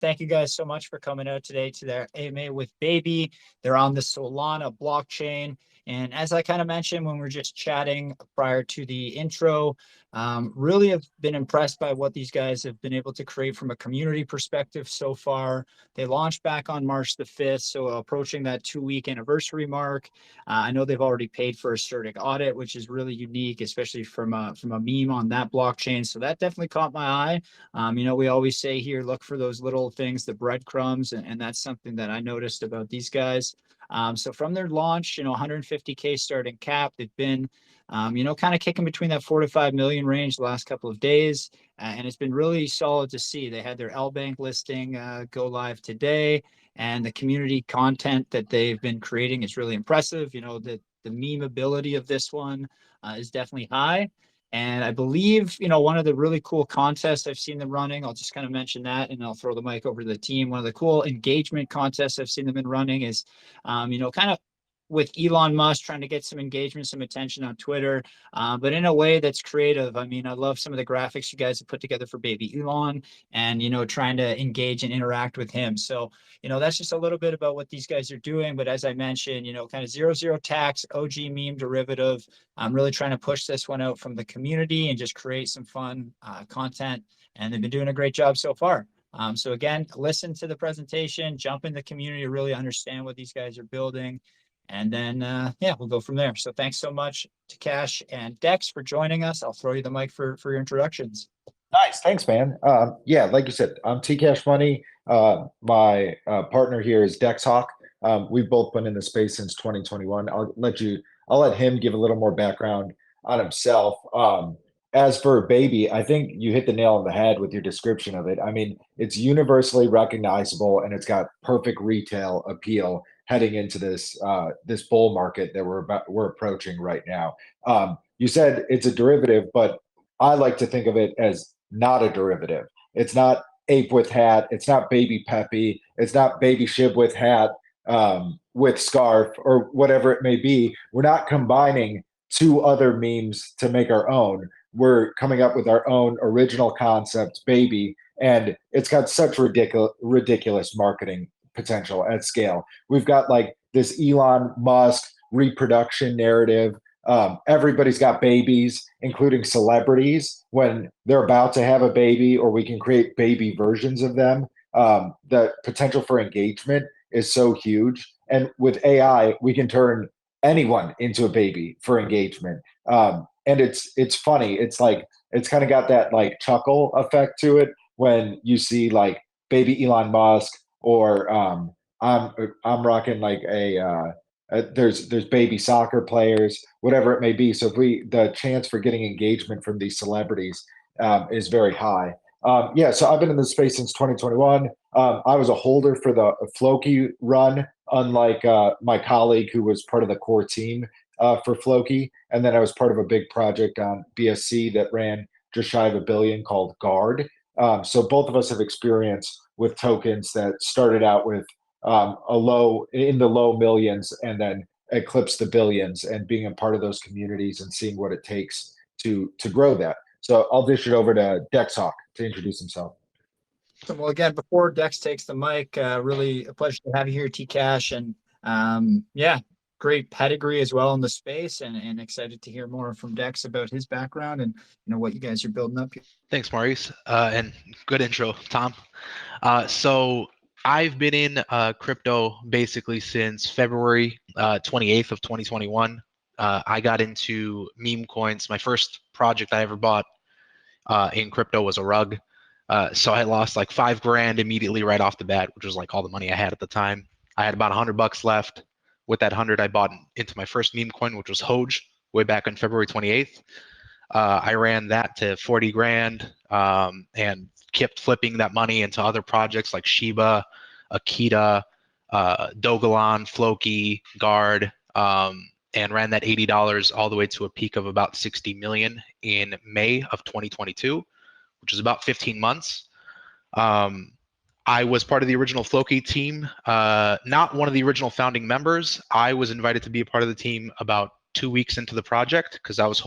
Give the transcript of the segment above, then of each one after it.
thank you guys so much for coming out today to their AMA with Baby. They're on the Solana blockchain. And as I kind of mentioned when we are just chatting prior to the intro, really have been impressed by what these guys have been able to create from a community perspective so far. They launched back on March the 5th, so approaching that 2-week anniversary mark. I know they've already paid for a certik audit, which is really unique, especially from a meme on that blockchain. So that definitely caught my eye. We always say here, look for those little things, the breadcrumbs, and that's something that I noticed about these guys. So from their launch, 150K starting cap, they've been, kind of kicking between that 4 to 5 million range the last couple of days. And it's been really solid to see. They had their LBank listing go live today, and the community content that they've been creating is really impressive. The meme ability of this one is definitely high. And I believe, one of the really cool contests I've seen them running, I'll just kind of mention that and I'll throw the mic over to the team. One of the cool engagement contests I've seen them in running is, kind of with Elon Musk trying to get some engagement, some attention on Twitter, but in a way that's creative. I mean, I love some of the graphics you guys have put together for baby Elon and, trying to engage and interact with him. So, that's just a little bit about what these guys are doing. But as I mentioned, kind of 0 tax, OG meme derivative. I'm really trying to push this one out from the community and just create some fun content. And they've been doing a great job so far. So again, listen to the presentation, jump in the community to really understand what these guys are building. And then, we'll go from there. So thanks so much to Cash and Dex for joining us. I'll throw you the mic for your introductions. Nice, thanks, man. Yeah, like you said, I'm T Cash Money. My partner here is Dex Hawk. We've both been in the space since 2021. I'll let him give a little more background on himself. As for Baby, I think you hit the nail on the head with your description of it. I mean, it's universally recognizable and it's got perfect retail appeal heading into this this bull market that we're approaching right now. You said it's a derivative, but I like to think of it as not a derivative. It's not ape with hat. It's not baby Peppy. It's not baby Shib with hat, with scarf, or whatever it may be. We're not combining two other memes to make our own. We're coming up with our own original concept, Baby, and it's got such ridiculous marketing potential at scale. We've got like this Elon Musk reproduction narrative. Everybody's got babies, including celebrities, when they're about to have a baby, or we can create baby versions of them. The potential for engagement is so huge. And with AI, we can turn anyone into a baby for engagement. And it's funny. It's like, it's kind of got that like chuckle effect to it when you see like baby Elon Musk, or I'm rocking like there's baby soccer players, whatever it may be. So if the chance for getting engagement from these celebrities is very high. So I've been in this space since 2021. I was a holder for the Floki run, unlike my colleague who was part of the core team for Floki. And then I was part of a big project on BSC that ran just shy of $1 billion called Guard. So both of us have experience with tokens that started out with in the low millions and then eclipsed the billions, and being a part of those communities and seeing what it takes to grow that. So I'll dish it over to Dex Hawk to introduce himself. Well, again, before Dex takes the mic, really a pleasure to have you here, T Cash, and great pedigree as well in the space, and excited to hear more from Dex about his background and what you guys are building up here. Thanks, Maurice, and good intro, Tom. So I've been in crypto basically since February 28th of 2021. I got into meme coins. My first project I ever bought in crypto was a rug. So I lost like $5,000 immediately right off the bat, which was like all the money I had at the time. I had about $100 left. With that 100, I bought into my first meme coin, which was Hoj, way back on February 28th. I ran that to 40 grand and kept flipping that money into other projects like Shiba, Akita, Dogalon, Floki, Guard, and ran that $80 all the way to a peak of about 60 million in May of 2022, which is about 15 months. I was part of the original Floki team, not one of the original founding members. I was invited to be a part of the team about 2 weeks into the project because I was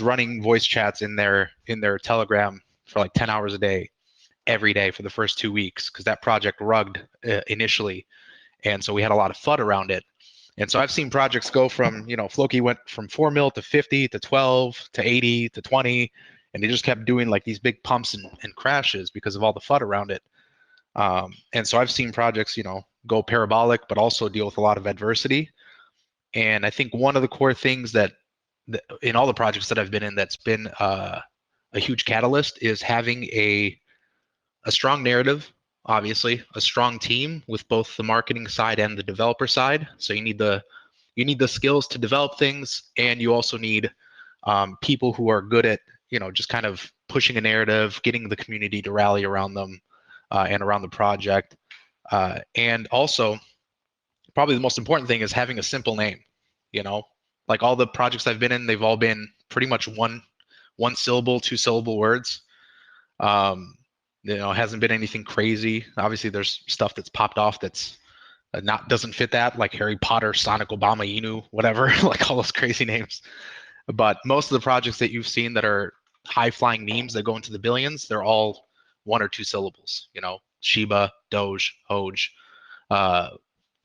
running voice chats in their Telegram for like 10 hours a day. every day for the first 2 weeks because that project rugged initially. And so we had a lot of FUD around it. And so I've seen projects go from, Floki went from 4 mil to 50 to 12 to 80 to 20, and they just kept doing like these big pumps and crashes because of all the FUD around it. And so I've seen projects, go parabolic, but also deal with a lot of adversity. And I think one of the core things that in all the projects that I've been in that's been a huge catalyst is having a strong narrative, obviously, a strong team with both the marketing side and the developer side. So you need the skills to develop things, and you also need people who are good at just kind of pushing a narrative, getting the community to rally around them and around the project. And also, probably the most important thing is having a simple name. Like all the projects I've been in, they've all been pretty much one syllable, 2 syllable words. It hasn't been anything crazy. Obviously, there's stuff that's popped off that's doesn't fit that, like Harry Potter, Sonic, Obama, Inu, whatever, like all those crazy names. But most of the projects that you've seen that are high flying memes that go into the billions, they're all 1 or 2 syllables. Shiba, Doge, Hoj,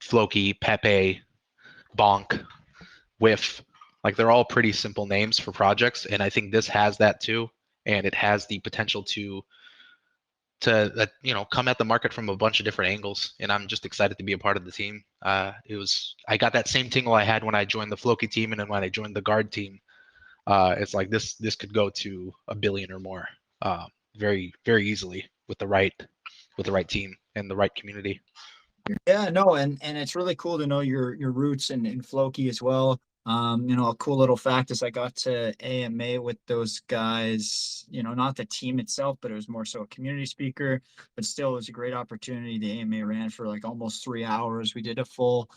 Floki, Pepe, Bonk, Whiff. Like they're all pretty simple names for projects, and I think this has that too, and it has the potential to come at the market from a bunch of different angles, and I'm just excited to be a part of the team. I got that same tingle I had when I joined the Floki team and then when I joined the guard team. It's like this could go to $1 billion or more very, very easily with the right team and the right community. Yeah, no, and it's really cool to know your roots in Floki as well. A cool little fact is I got to AMA with those guys, not the team itself, but it was more so a community speaker, but still it was a great opportunity. The AMA ran for like almost 3 hours. We did a full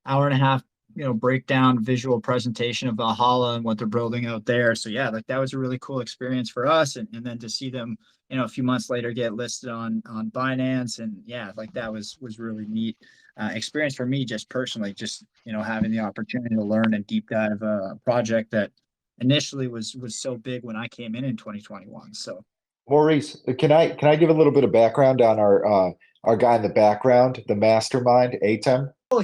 hour and a half, breakdown visual presentation of Valhalla and what they're building out there. So yeah, like that was a really cool experience for us. And then to see them, a few months later get listed on Binance, and yeah, like that was really neat experience for me, just personally, just having the opportunity to learn and deep dive a project that initially was so big when I came in 2021. So Maurice, can I give a little bit of background on our guy in the background, the mastermind, Atem? well,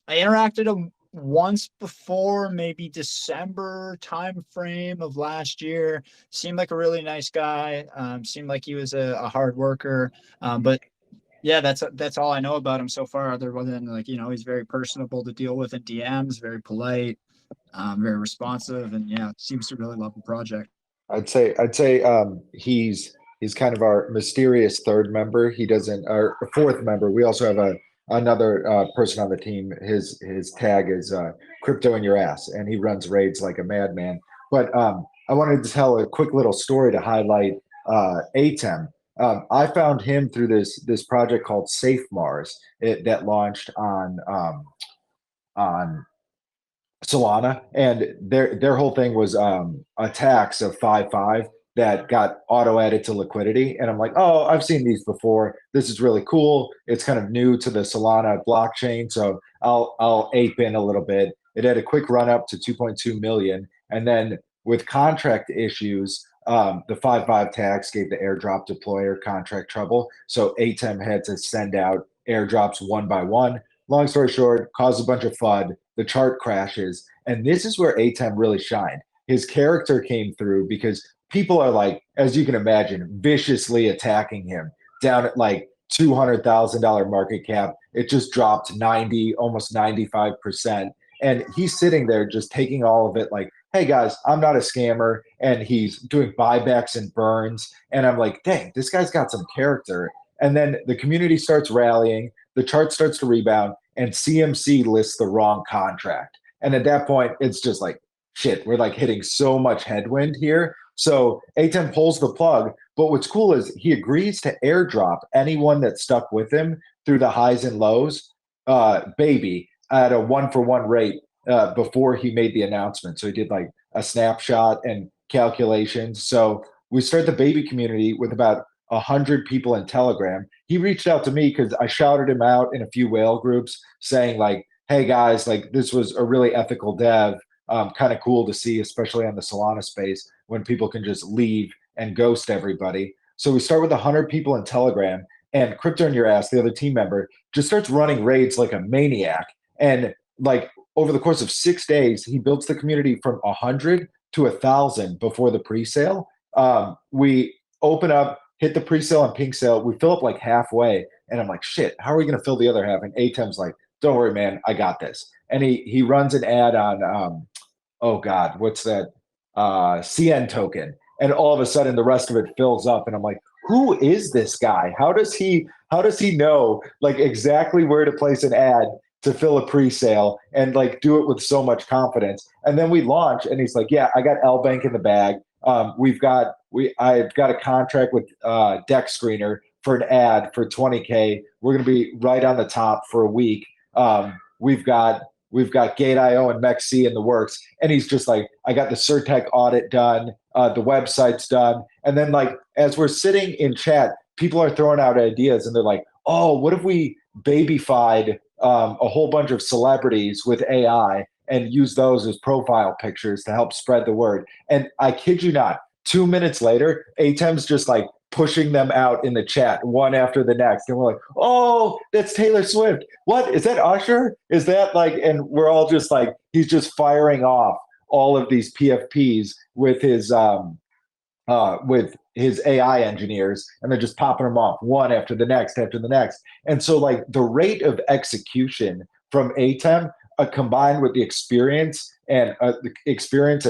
I interacted him once before, maybe December time frame of last year. Seemed like a really nice guy. Seemed like he was a hard worker. But yeah, that's all I know about him so far, other than like, he's very personable to deal with in DMs, very polite, very responsive, and yeah, seems to really love the project. I'd say he's kind of our mysterious third member. He doesn't our fourth member. We also have another person on the team. His tag is crypto in your ass, and he runs raids like a madman. But I wanted to tell a quick little story to highlight Atem. I found him through this project called Safe Mars that launched on Solana, and their whole thing was attacks of 5.5 that got auto added to liquidity. And I'm like, oh, I've seen these before. This is really cool. It's kind of new to the Solana blockchain, so I'll ape in a little bit. It had a quick run up to 2.2 million, and then with contract issues, the 5.5 tax gave the airdrop deployer contract trouble, so Atem had to send out airdrops one by one. Long story short, caused a bunch of FUD. The chart crashes, and this is where Atem really shined. His character came through because people are, like, as you can imagine, viciously attacking him down at like $200,000 market cap. It just dropped 90, almost 95%. And he's sitting there just taking all of it like, hey guys, I'm not a scammer. And he's doing buybacks and burns. And I'm like, dang, this guy's got some character. And then the community starts rallying, the chart starts to rebound, and CMC lists the wrong contract. And at that point, it's just like, shit, we're like hitting so much headwind here. So Atem pulls the plug. But what's cool is he agrees to airdrop anyone that stuck with him through the highs and lows, baby, at a 1-for-1 rate before he made the announcement. So he did like a snapshot and calculations. So we start the baby community with about 100 people in Telegram. He reached out to me because I shouted him out in a few whale groups saying like, hey guys, like this was a really ethical dev. Kind of cool to see, especially on the Solana space, when people can just leave and ghost everybody. So we start with 100 people in Telegram, and Crypto in Your Ass, the other team member, just starts running raids like a maniac. And like over the course of 6 days, he builds the community from 100 to 1,000 before the pre-sale. We open up, hit the pre-sale and pink sale. We fill up like halfway, and I'm like, shit, how are we going to fill the other half? And Atem's like, don't worry, man, I got this. And he runs an ad on, oh God, what's that? CN token. And all of a sudden the rest of it fills up. And I'm like, who is this guy? How does he know like exactly where to place an ad to fill a pre-sale and like do it with so much confidence? And then we launch and he's like, yeah, I got LBank in the bag. I've got a contract with Deck Screener for an ad for 20K. We're going to be right on the top for a week. We've got Gate.io and MEXC in the works. And he's just like, I got the certik audit done. The website's done. And then like, as we're sitting in chat, people are throwing out ideas and they're like, oh, what if we babyfied a whole bunch of celebrities with AI and use those as profile pictures to help spread the word? And I kid you not, 2 minutes later, Atem's just like pushing them out in the chat one after the next. And we're like, oh, that's Taylor Swift. What? Is that Usher? Is that like, and we're all just like, he's just firing off all of these PFPs with his AI engineers, and they're just popping them off one after the next after the next. And so like the rate of execution from Atem combined with the experience and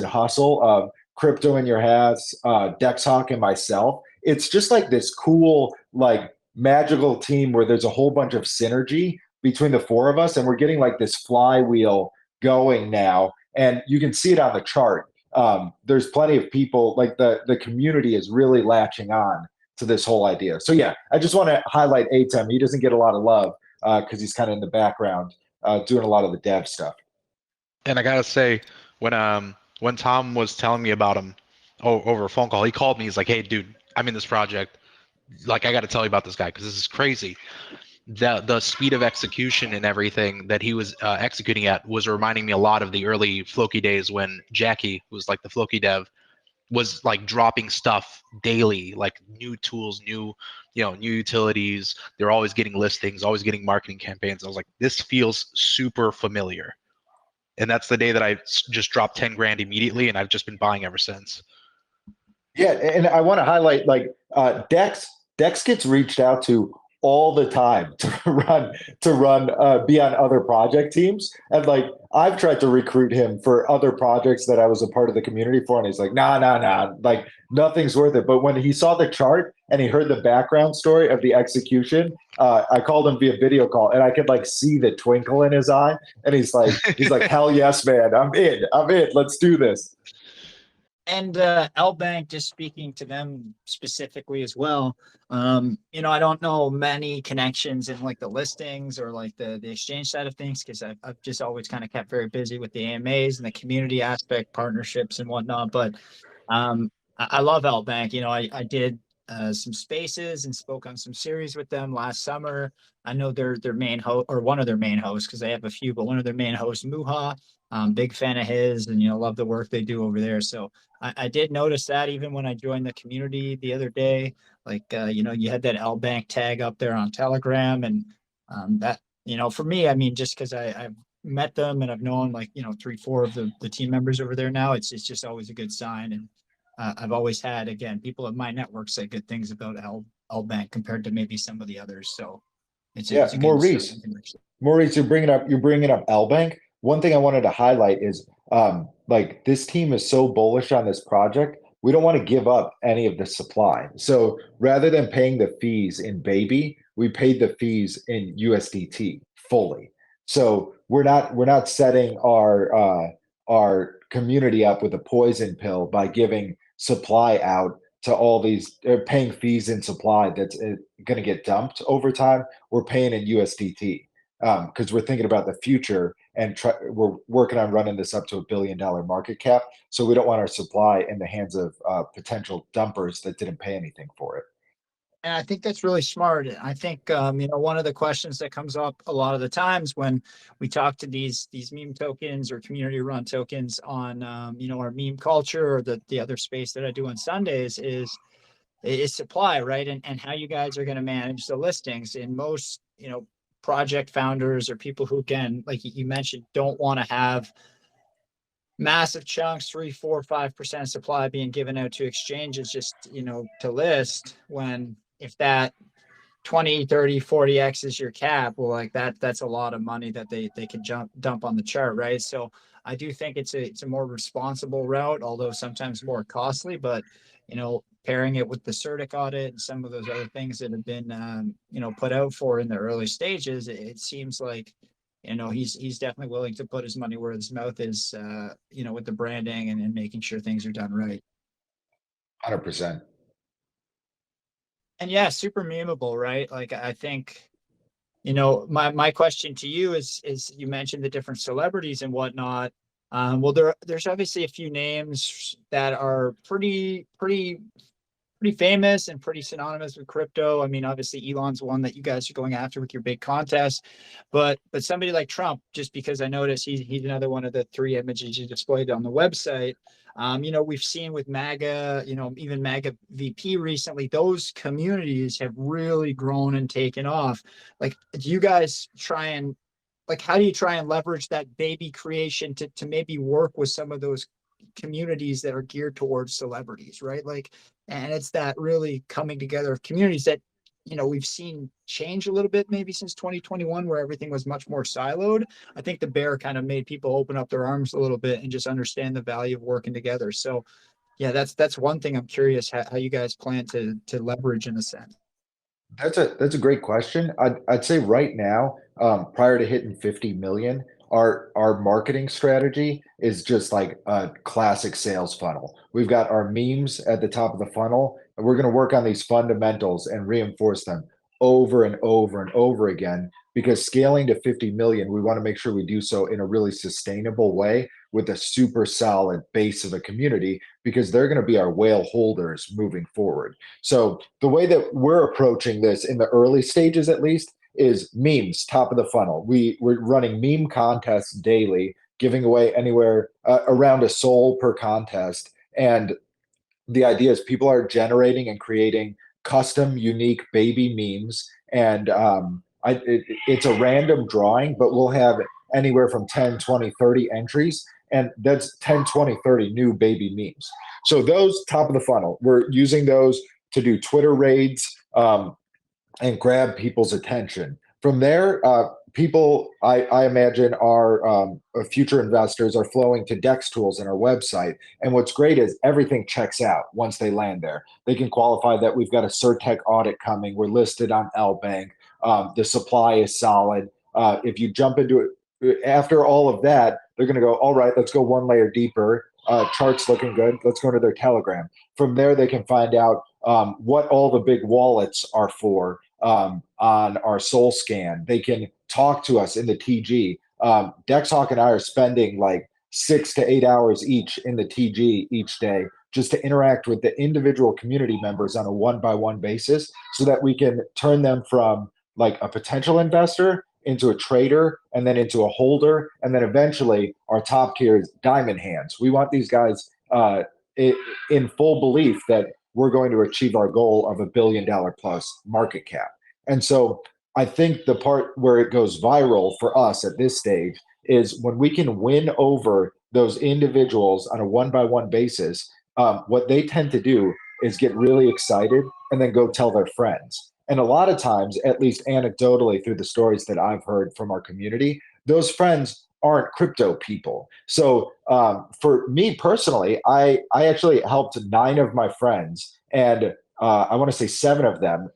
hustle of Crypto in Your Ass, Dexhawk, and myself, it's just like this cool, like magical team where there's a whole bunch of synergy between the four of us, and we're getting like this flywheel going now. And you can see it on the chart. There's plenty of people, like the community is really latching on to this whole idea. So yeah, I just want to highlight Atem. He doesn't get a lot of love because he's kind of in the background doing a lot of the dev stuff. And I gotta say, when Tom was telling me about him over a phone call, he called me. He's like, "Hey, dude, I'm in this project. Like, I got to tell you about this guy because this is crazy." The speed of execution and everything that he was executing at was reminding me a lot of the early Floki days when Jackie, who was like the Floki dev, was like dropping stuff daily, like new tools, new utilities. They're always getting listings, always getting marketing campaigns. I was like, this feels super familiar. And that's the day that I just dropped 10 grand immediately, and I've just been buying ever since. Yeah, and I want to highlight like Dex gets reached out to all the time to be on other project teams, and like I've tried to recruit him for other projects that I was a part of the community for, and he's like, nah, like nothing's worth it. But when he saw the chart and he heard the background story of the execution, I called him via video call, and I could like see the twinkle in his eye, and he's like hell yes, man, I'm in, let's do this. And LBank, just speaking to them specifically as well, I don't know many connections in like the listings or like the exchange side of things because I've just always kind of kept very busy with the AMAs and the community aspect, partnerships and whatnot. But I love LBank. I did some spaces and spoke on some series with them last summer. I know their main host, or one of their main hosts, because they have a few, but one of their main hosts, Muha. Big fan of his, and love the work they do over there. So I did notice that even when I joined the community the other day, like you had that LBank tag up there on Telegram, and that for me, I mean, just because I've met them and I've known like 3-4 of the team members over there now, it's just always a good sign. And I've always had, again, people at my network say good things about LBank compared to maybe some of the others. So it's a good Maurice, you're bringing up LBank. One thing I wanted to highlight is like this team is so bullish on this project. We don't want to give up any of the supply. So rather than paying the fees in Baby, we paid the fees in USDT fully. So we're not setting our community up with a poison pill by giving supply out to all these, paying fees in supply that's going to get dumped over time. We're paying in USDT because we're thinking about the future, and we're working on running this up to $1 billion market cap. So we don't want our supply in the hands of potential dumpers that didn't pay anything for it. And I think that's really smart. I think, one of the questions that comes up a lot of the times when we talk to these meme tokens or community run tokens on, our meme culture or the other space that I do on Sundays is, is supply, right? And how you guys are going to manage the listings. In most, project founders or people who, again, like you mentioned, don't want to have massive chunks, 3, 4, 5% supply being given out to exchanges just, to list, when if that 20, 30, 40x is your cap, well, like that's a lot of money that they can dump on the chart, right? So I do think it's a more responsible route, although sometimes more costly. But pairing it with the certik audit and some of those other things that have been put out for in the early stages, it seems like he's definitely willing to put his money where his mouth is, with the branding and making sure things are done right. 100%. And yeah, super memeable, right? Like I think, my question to you is you mentioned the different celebrities and whatnot. Well, there's obviously a few names that are pretty famous and pretty synonymous with crypto. I mean, obviously Elon's one that you guys are going after with your big contest, but somebody like Trump, just because I noticed he's another one of the 3 images you displayed on the website. We've seen with MAGA, even MAGA VP recently, those communities have really grown and taken off. Like, do you guys try and how do you try and leverage that baby creation to maybe work with some of those communities that are geared towards celebrities, right? Like, and it's that really coming together of communities that, we've seen change a little bit maybe since 2021, where everything was much more siloed. I think the bear kind of made people open up their arms a little bit and just understand the value of working together. So yeah, that's one thing I'm curious how you guys plan to leverage in a sense. That's a great question. I'd say right now, prior to hitting 50 million, our marketing strategy is just like a classic sales funnel. We've got our memes at the top of the funnel, and we're going to work on these fundamentals and reinforce them over and over and over again. Because scaling to 50 million, we want to make sure we do so in a really sustainable way with a super solid base of a community, because they're going to be our whale holders moving forward. So the way that we're approaching this in the early stages, at least, is memes, top of the funnel. We're running meme contests daily, giving away anywhere around a SOL per contest. And the idea is people are generating and creating custom, unique baby memes. And it's a random drawing, but we'll have anywhere from 10, 20, 30 entries. And that's 10, 20, 30 new baby memes. So those top of the funnel, we're using those to do Twitter raids and grab people's attention. From there, people, I imagine, are future investors are flowing to DEX tools in our website. And what's great is everything checks out once they land there. They can qualify that we've got a certik audit coming. We're listed on LBank. The supply is solid. If you jump into it, after all of that, they're going to go, all right, let's go one layer deeper. Chart's looking good. Let's go to their Telegram. From there, they can find out what all the big wallets are for on our Soul Scan. They can talk to us in the TG. Dexhawk and I are spending like 6 to 8 hours each in the TG each day just to interact with the individual community members on a one-by-one basis, so that we can turn them from like a potential investor into a trader, and then into a holder, and then eventually our top tier is diamond hands. We want these guys in full belief that we're going to achieve our goal of $1 billion plus market cap. And so I think the part where it goes viral for us at this stage is when we can win over those individuals on a one-by-one basis. What they tend to do is get really excited and then go tell their friends. And a lot of times, at least anecdotally through the stories that I've heard from our community, those friends aren't crypto people. So for me personally, I actually helped 9 of my friends, and I want to say 7 of them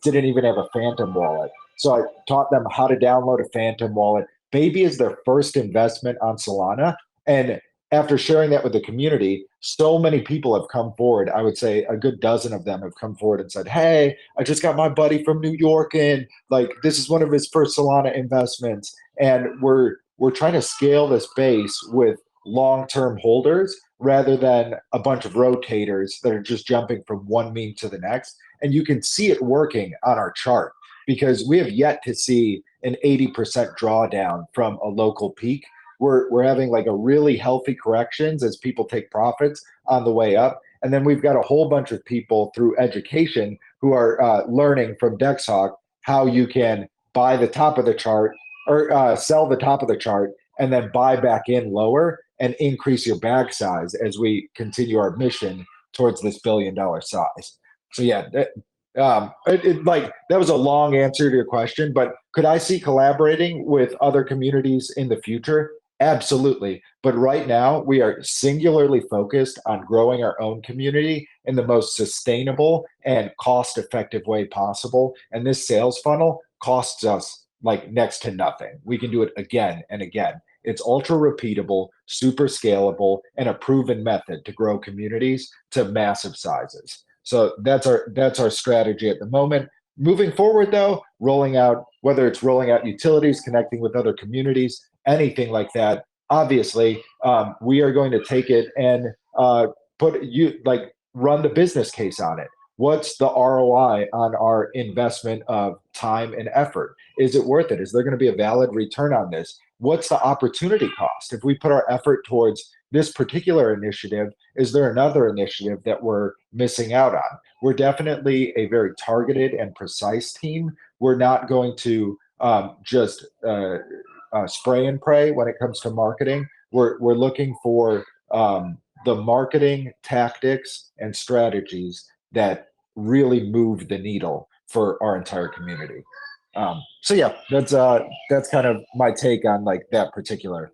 didn't even have a Phantom wallet. So I taught them how to download a Phantom wallet. Baby is their first investment on Solana. And after sharing that with the community, so many people have come forward. I would say a good dozen of them have come forward and said, hey, I just got my buddy from New York in. Like, this is one of his first Solana investments. And we're trying to scale this base with long-term holders rather than a bunch of rotators that are just jumping from one meme to the next. And you can see it working on our chart, because we have yet to see an 80% drawdown from a local peak. We're having like a really healthy corrections as people take profits on the way up. And then we've got a whole bunch of people through education who are learning from DexHawk how you can buy the top of the chart or sell the top of the chart and then buy back in lower and increase your bag size as we continue our mission towards this $1 billion size. So yeah, like that was a long answer to your question, but could I see collaborating with other communities in the future? Absolutely. But right now we are singularly focused on growing our own community in the most sustainable and cost-effective way possible. And this sales funnel costs us like next to nothing. We can do it again and again. It's ultra repeatable, super scalable, and a proven method to grow communities to massive sizes. So that's our strategy at the moment. Moving forward, though, rolling out, whether it's rolling out utilities, connecting with other communities, anything like that, obviously, we are going to take it and run the business case on it. What's the ROI on our investment of time and effort? Is it worth it? Is there going to be a valid return on this? What's the opportunity cost? If we put our effort towards this particular initiative, is there another initiative that we're missing out on? We're definitely a very targeted and precise team. We're not going to just spray and pray when it comes to marketing. We're looking for the marketing tactics and strategies that really move the needle for our entire community. So yeah, that's kind of my take on like that particular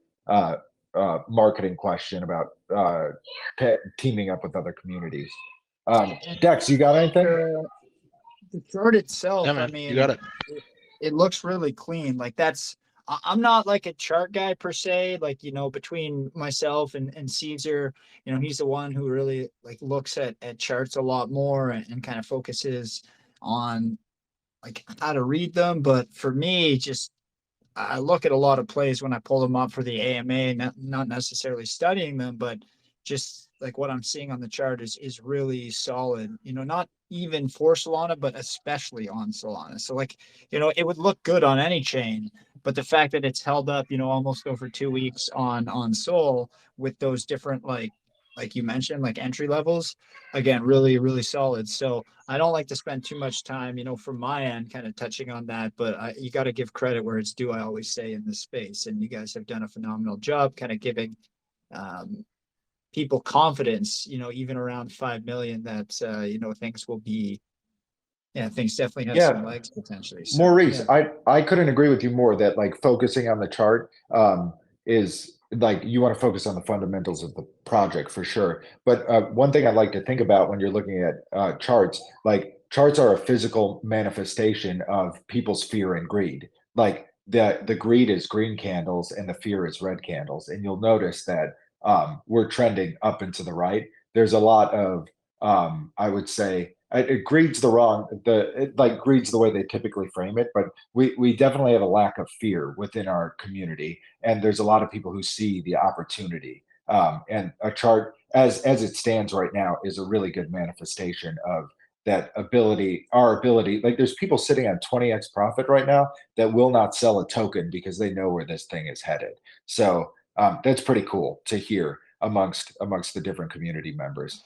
marketing question about teaming up with other communities. Dex, you got anything? The chart itself, Yeah, I man, mean, you got it. it looks really clean. Like I'm not like a chart guy per se, like, between myself and Caesar, he's the one who really like looks at charts a lot more and kind of focuses on like how to read them. But for me, just I look at a lot of plays when I pull them up for the AMA, not necessarily studying them, but just like what I'm seeing on the chart is really solid. Not even for Solana, but especially on Solana. So like, it would look good on any chain, but the fact that it's held up, almost over 2 weeks on Sol with those different like you mentioned, like entry levels, again, really, really solid. So I don't like to spend too much time, from my end, kind of touching on that, but you got to give credit where it's due, I always say, in this space. And you guys have done a phenomenal job kind of giving people confidence, even around 5 million that, things will be, things definitely have some legs potentially. So, Maurice, yeah. I couldn't agree with you more that like focusing on the chart is like you want to focus on the fundamentals of the project for sure. But one thing I'd like to think about when you're looking at charts, like charts are a physical manifestation of people's fear and greed. Like the greed is green candles and the fear is red candles. And you'll notice that we're trending up and to the right. There's a lot of I would say it greed's greed's the way they typically frame it, but we definitely have a lack of fear within our community, and there's a lot of people who see the opportunity. And a chart as it stands right now is a really good manifestation of that ability, our ability. Like there's people sitting on 20x profit right now that will not sell a token because they know where this thing is headed. So that's pretty cool to hear amongst the different community members.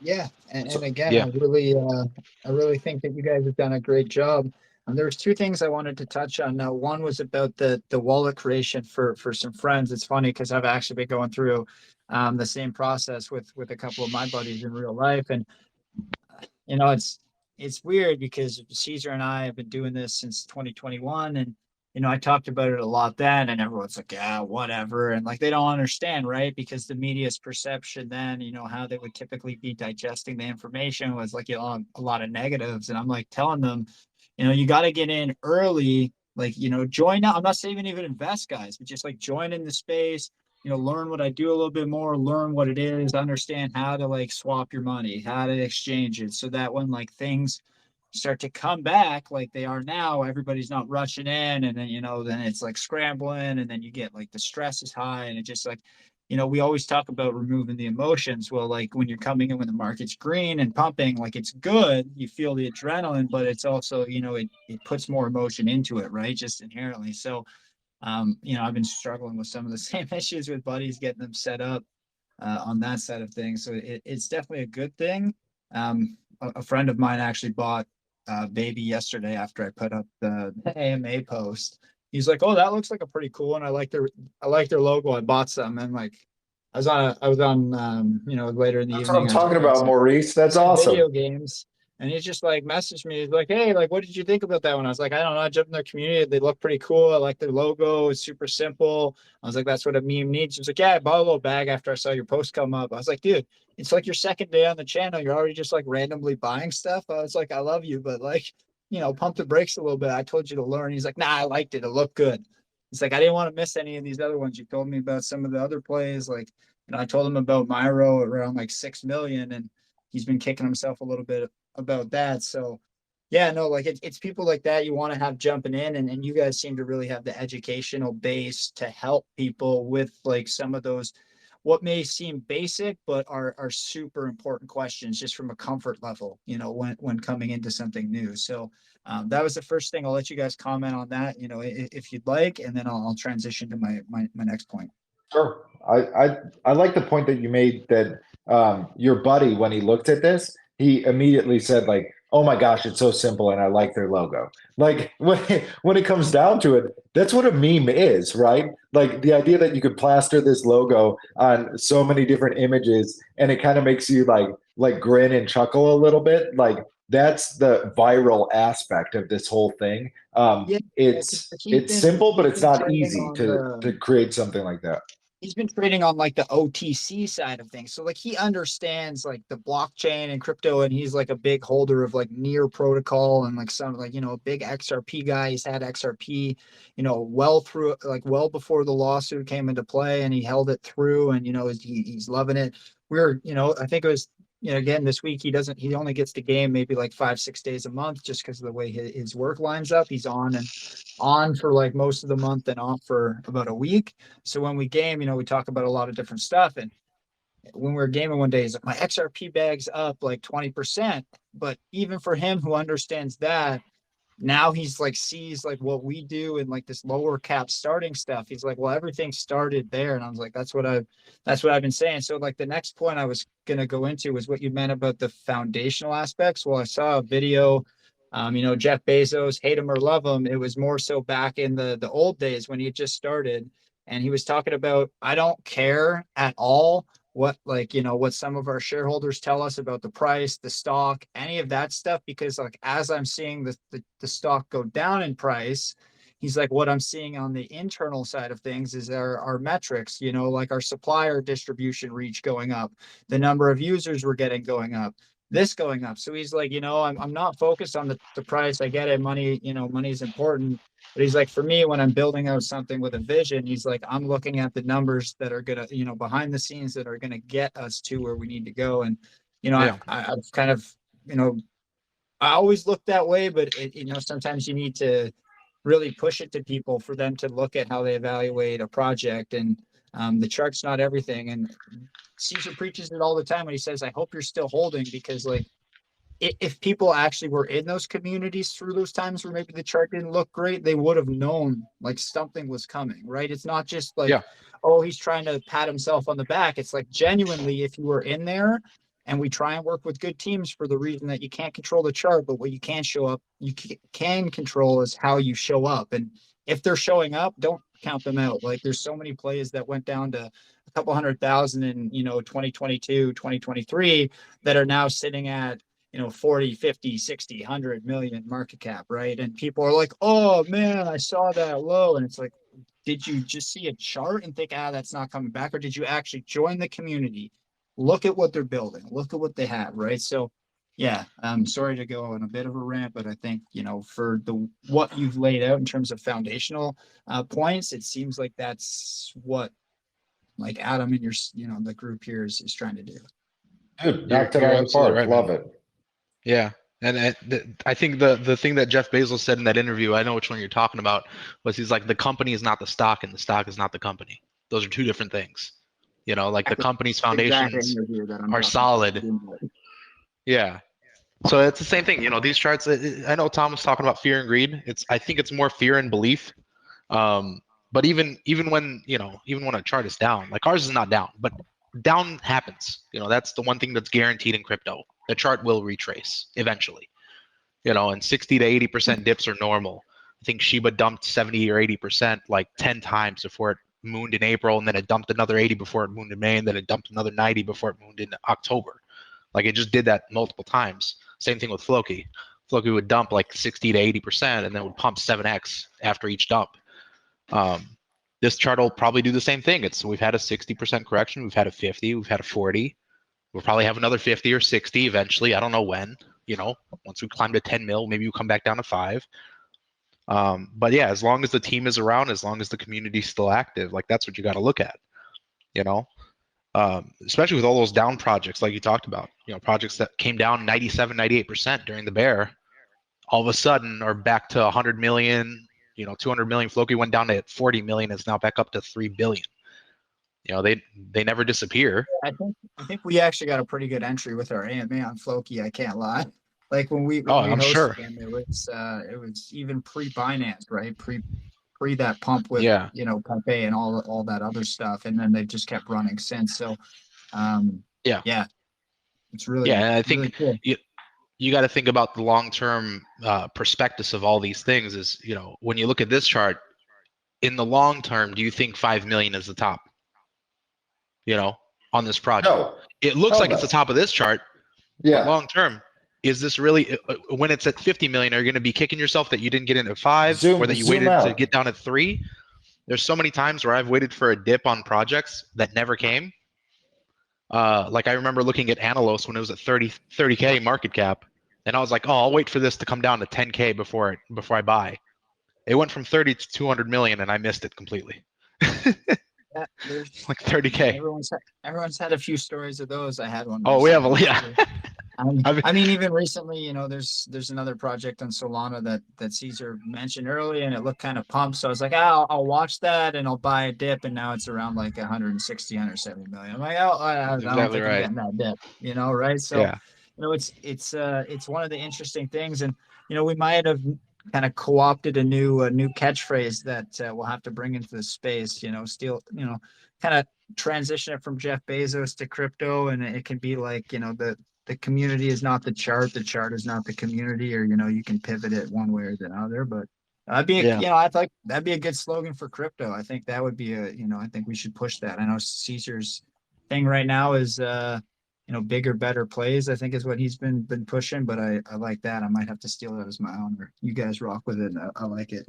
Yeah, and So again, Yeah. I really think that you guys have done a great job. And there was two things I wanted to touch on. Now, one was about the wallet creation for some friends. It's funny because I've actually been going through the same process with a couple of my buddies in real life, and it's weird because Caesar and I have been doing this since 2021, and I talked about it a lot then, and everyone's like, yeah, whatever, and like they don't understand, right? Because the media's perception then, how they would typically be digesting the information was like a lot of negatives, and I'm like telling them, you got to get in early, like join now. I'm not saying even invest, guys, but just like join in the space. Learn what I do a little bit more, learn what it is, understand how to like swap your money, how to exchange it, so that when like things start to come back like they are now, everybody's not rushing in, and then then it's like scrambling, and then you get like the stress is high, and it just like we always talk about removing the emotions. Well, like when you're coming in when the market's green and pumping, like it's good, you feel the adrenaline, but it's also it puts more emotion into it, right, just inherently. So I've been struggling with some of the same issues with buddies, getting them set up on that side of things. So it's definitely a good thing. A friend of mine actually bought baby yesterday after I put up the AMA post. He's like, "Oh, that looks like a pretty cool one. I like their logo. I bought some." And like, I was on later in the That's what I'm evening. I was talking playing about, Maurice. That's some awesome. video games. And he's just like messaged me. He's like, "Hey, like, what did you think about that one?" I was like, "I don't know. I jumped in their community. They look pretty cool. I like their logo. It's super simple." I was like, "That's what a meme needs." He was like, "Yeah, I bought a little bag after I saw your post come up." I was like, "Dude, it's like your second day on the channel. You're already just like randomly buying stuff." I was like, "I love you, but like, pump the brakes a little bit. I told you to learn." He's like, "Nah, I liked it. It looked good." He's like, "I didn't want to miss any of these other ones. You told me about some of the other plays. Like, I told him about Myro around like 6 million, and he's been kicking himself a little bit about that." So yeah, no, like it's people like that you want to have jumping in, and you guys seem to really have the educational base to help people with like some of those what may seem basic but are super important questions just from a comfort level, when coming into something new. So that was the first thing. I'll let you guys comment on that, if you'd like, and then I'll transition to my next point. Sure. I like the point that you made that your buddy, when he looked at this, he immediately said like, "Oh my gosh, it's so simple and I like their logo." Like when it comes down to it, that's what a meme is, right? Like the idea that you could plaster this logo on so many different images and it kind of makes you like grin and chuckle a little bit. Like that's the viral aspect of this whole thing. Yeah, It's simple, but he's it's been not trending easy on to create something like that. he's been trading on like the OTC side of things. So like he understands like the blockchain and crypto, and he's like a big holder of like near protocol and like some like, a big XRP guy. He's had XRP, well through like well before the lawsuit came into play, and he held it through, and he's loving it. I think it was, again, this week he only gets to game maybe like 5-6 days a month just because of the way his work lines up. He's on for like most of the month and off for about a week. So when we game, we talk about a lot of different stuff. And when we were gaming one day, he's like, "My XRP bag's up like 20%." But even for him who understands that, now he's like sees like what we do and like this lower cap starting stuff. He's like, "Well, everything started there." And I was like, that's what I've been saying. So like the next point I was gonna go into was what you meant about the foundational aspects. Well, I saw a video. Jeff Bezos, hate him or love him, it was more so back in the old days when he had just started, and he was talking about, "I don't care at all what some of our shareholders tell us about the price, the stock, any of that stuff, because like as I'm seeing the stock go down in price." He's like, "What I'm seeing on the internal side of things is our metrics, like our supplier distribution reach going up, the number of users we're getting going up, this going up." So he's like, I'm not focused on the price. I get it. Money is important. But he's like, for me, when I'm building out something with a vision, he's like, I'm looking at the numbers that are going to, behind the scenes that are going to get us to where we need to go. And, Yeah. I've kind of, I always look that way, but sometimes you need to really push it to people for them to look at how they evaluate a project. And the chart's not everything. And Caesar preaches it all the time when he says, "I hope you're still holding," because like if people actually were in those communities through those times where maybe the chart didn't look great, they would have known like something was coming, right? It's not just like, Yeah. "Oh, he's trying to pat himself on the back." It's like genuinely, if you were in there, and we try and work with good teams for the reason that you can't control the chart, but what you can control is how you show up. And if they're showing up, don't count them out. Like there's so many plays that went down to a couple 100,000 in 2022, 2023 that are now sitting at 40, 50, 60, 100 million market cap, right? And people are like, "Oh man, I saw that low." And it's like, did you just see a chart and think, that's not coming back? Or did you actually join the community? Look at what they're building, look at what they have, right? So yeah, I'm sorry to go on a bit of a rant, but I think, for what you've laid out in terms of foundational points, it seems like that's what like Adam and the group here is trying to do. Dude, You're, knocked it you're out of the absolutely park. right, man. Love it. Yeah. And I think the thing that Jeff Bezos said in that interview, I know which one you're talking about, was he's like, the company is not the stock and the stock is not the company. Those are two different things. Like the company's foundations are solid. Yeah. So it's the same thing. These charts, I know Tom was talking about fear and greed. I think it's more fear and belief. But even when a chart is down, like ours is not down, but down happens. That's the one thing that's guaranteed in crypto. The chart will retrace eventually. And 60 to 80% dips are normal. I think Shiba dumped 70 or 80% like 10 times before it mooned in April, and then it dumped another 80 before it mooned in May, and then it dumped another 90 before it mooned in October. Like, it just did that multiple times. Same thing with Floki. Floki would dump like 60 to 80% and then would pump 7x after each dump. This chart will probably do the same thing. We've had a 60% correction, we've had a 50, we've had a 40. We'll probably have another 50 or 60 eventually. I don't know when. Once we climb to 10 mil, maybe you come back down to 5. But yeah, as long as the team is around, as long as the community's still active, like, that's what you got to look at. Especially with all those down projects like you talked about, projects that came down 97, 98% during the bear, all of a sudden are back to 100 million, 200 million. Floki went down to 40 million. It's now back up to 3 billion. They never disappear. I think we actually got a pretty good entry with our AMA on Floki. I can't lie. Like when we I'm hosted sure. him, it was even pre-Binance, right? Pre that pump with Yeah. Pepe and all that other stuff, and then they just kept running since. So, yeah, it's really and I think really cool. you got to think about the long-term prospectus of all these things. Is when you look at this chart, in the long term, do you think 5 million is the top? On this project, No. It looks Hell like no. it's the top of this chart. Yeah. But long term, is this really when it's at 50 million? Are you going to be kicking yourself that you didn't get in at 5 or that you waited to get down at 3? There's so many times where I've waited for a dip on projects that never came. Like I remember looking at Analos when it was at 30K market cap, and I was like, oh, I'll wait for this to come down to 10K before I buy. It went from 30 to 200 million, and I missed it completely. Yeah, there's like 30K. Everyone's had a few stories of those. I had one. Oh, we have yeah. I mean, even recently, there's another project on Solana that Caesar mentioned earlier, and it looked kind of pumped. So I was like, I'll watch that and I'll buy a dip, and now it's around like 160, 170 million. I'm like, I don't exactly think right. I'm getting that dip, right? So, yeah. It's one of the interesting things, and we might have kind of co-opted a new catchphrase that we'll have to bring into the space. Still, kind of transition it from Jeff Bezos to crypto, and it can be like, the community is not the chart is not the community, or you can pivot it one way or the other. But that'd be I think that'd be a good slogan for crypto. I think that would be I think we should push that. I know Caesar's thing right now is bigger, better plays, I think is what he's been pushing, but I like that. I might have to steal that as my own, or you guys rock with it. I like it.